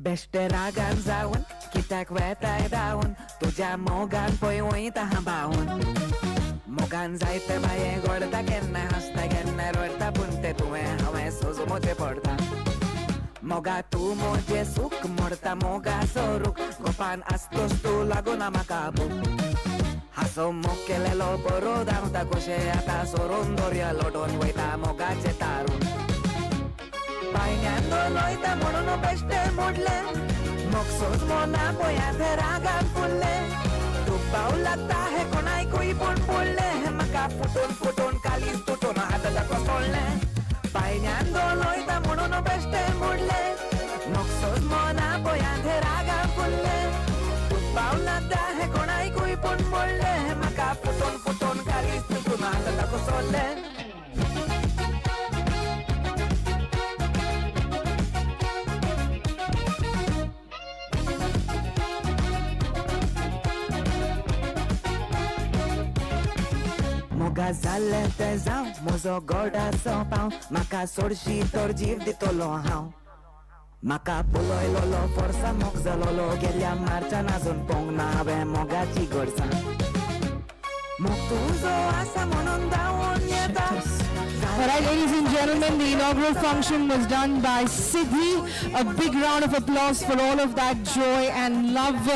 बेश्टे रागान जावन कित्याक वेताय धांवन तुज्या मोगान पळय वयता हांबावन मोगान जायते बाये गोडता केन्ना हसता केन्ना रडटा पूण ते तुवें हांवें सोजमोचें पडटा मोगा तू मोजे सुख मोडता मोगा सोरूक गोपान असतोस तू लागून म्हाका बूक हासो मोग केलेलो बरो दांवता कशे आतां सोडून दर्या लोटून वयता मोगाचे तारून पायण्यान लोयता म्हणून बेश्टे मोडले मोग सोज मोना पया ते रागान फुल्ले तू पाव लागता हे कोणायकूय पूण पडले म्हाका फुटून फुटून कालीच तुटून हात दाखो सोडले पायण्यान लोयता म्हणून बेश्टे मोडले मोग सोज मोना पया ते रागान फुल्ले तू पाव लागता हे कोणायकूय पूण पडले म्हाका फुटून फुटून कालीच तुटून हात दाखो सोडले मोगा जाल्ले ते जावं म्हजो गोडाचो पांव म्हाका सोडशी तर जीव दितलो हांव म्हाका पळयलोलो फोर्सा मोग जालोलो गेल्या मार्चान आजून पोंग ना हांवें मोगाची गोडसाण मोग तुजो आसा म्हणून धांवून येता All right, ladies and gentlemen, the inaugural function was done by Siddhi. A big round of applause for all of that joy and love.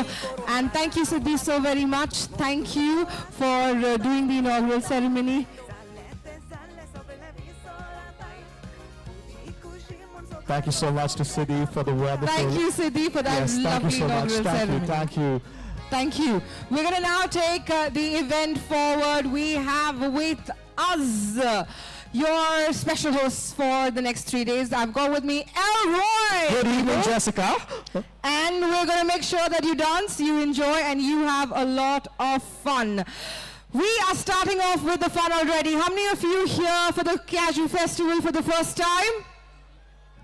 And thank you, Siddhi, so very much. Thank you for doing the inaugural ceremony. Thank you so much to Siddhi for the wonderful. Thank you, Siddhi, for that Yes, thank lovely you so much. inaugural Thank ceremony. you, thank you. Thank you. We're going to now take the event forward. We have with us your special hosts for the next 3 days. I've got with me Elroy. Good evening, Jessica. And we're going to make sure that you dance, you enjoy, and you have a lot of fun. We are starting off with the fun already. How many of you here for the Cashew Festival for the first time?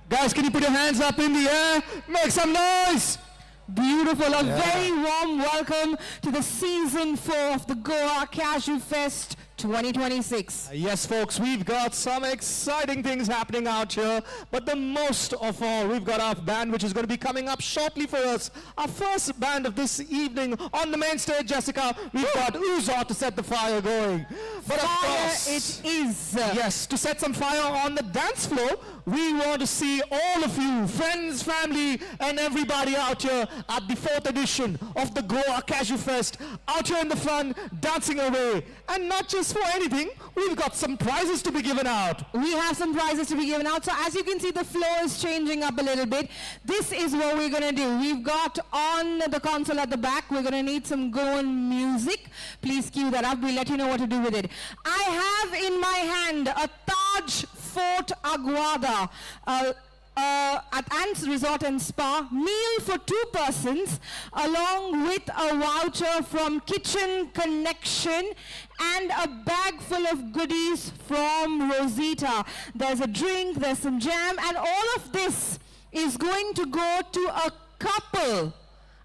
Guys, can you put your hands up in the air? Make some noise. Beautiful. A very warm welcome to the season 4 of the Goa Cashew Fest 2026. Yes, folks, we've got some exciting things happening out here, but the most of all, we've got our band which is going to be coming up shortly for us. Our first band of this evening on the main stage, Jessica, we've got Uzo to set the fire going. But of Fire course, it is. yes, to set some fire on the dance floor, we want to see all of you, friends, family, and everybody out here at the 4th edition of the Goa Cashew Fest, out here in the front, dancing away. And not just for anything, we've got some prizes to be given out. We have some prizes to be given out. So as you can see, the floor is changing up a little bit. This is what we're going to do. We've got on the console at the back, we're going to need some Goan music. Please cue that up. We'll let you know what to do with it. I have in my hand a Taj Fort Aguada. At Ants Resort and Spa, meal for 2 persons, along with a voucher from Kitchen Connection and a bag full of goodies from Rosita. There's a drink, there's some jam, and all of this is going to go to a couple.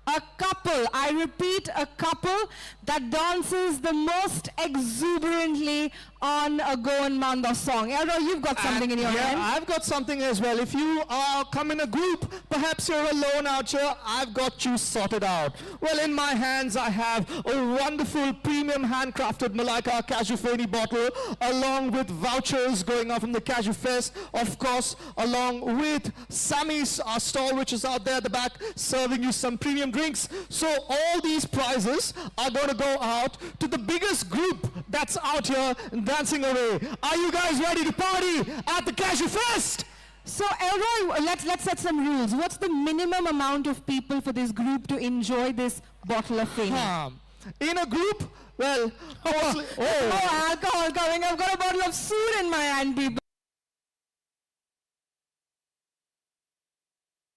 A couple, I repeat, a couple that dances the most exuberantly on a Goan Manda song. Elro, you've got something in your hand. I've got something as well. If you come in a group, perhaps you're alone out here, I've got you sorted out. Well, in my hands, I have a wonderful premium handcrafted Malaika Cashew Feni bottle, along with vouchers going out from the Cashew Fest, of course, along with Sammy's stall, which is out there at the back, serving you some premium drinks. So all these prizes are going to go out to the biggest group that's out here dancing away. Are you guys ready to party at the Cashew Fest? So, Elroy, let's set some rules. What's the minimum amount of people for this group to enjoy this bottle of Feni? In a group, well, obviously, Oh, alcohol coming. I've got a bottle of Soor in my hand, people.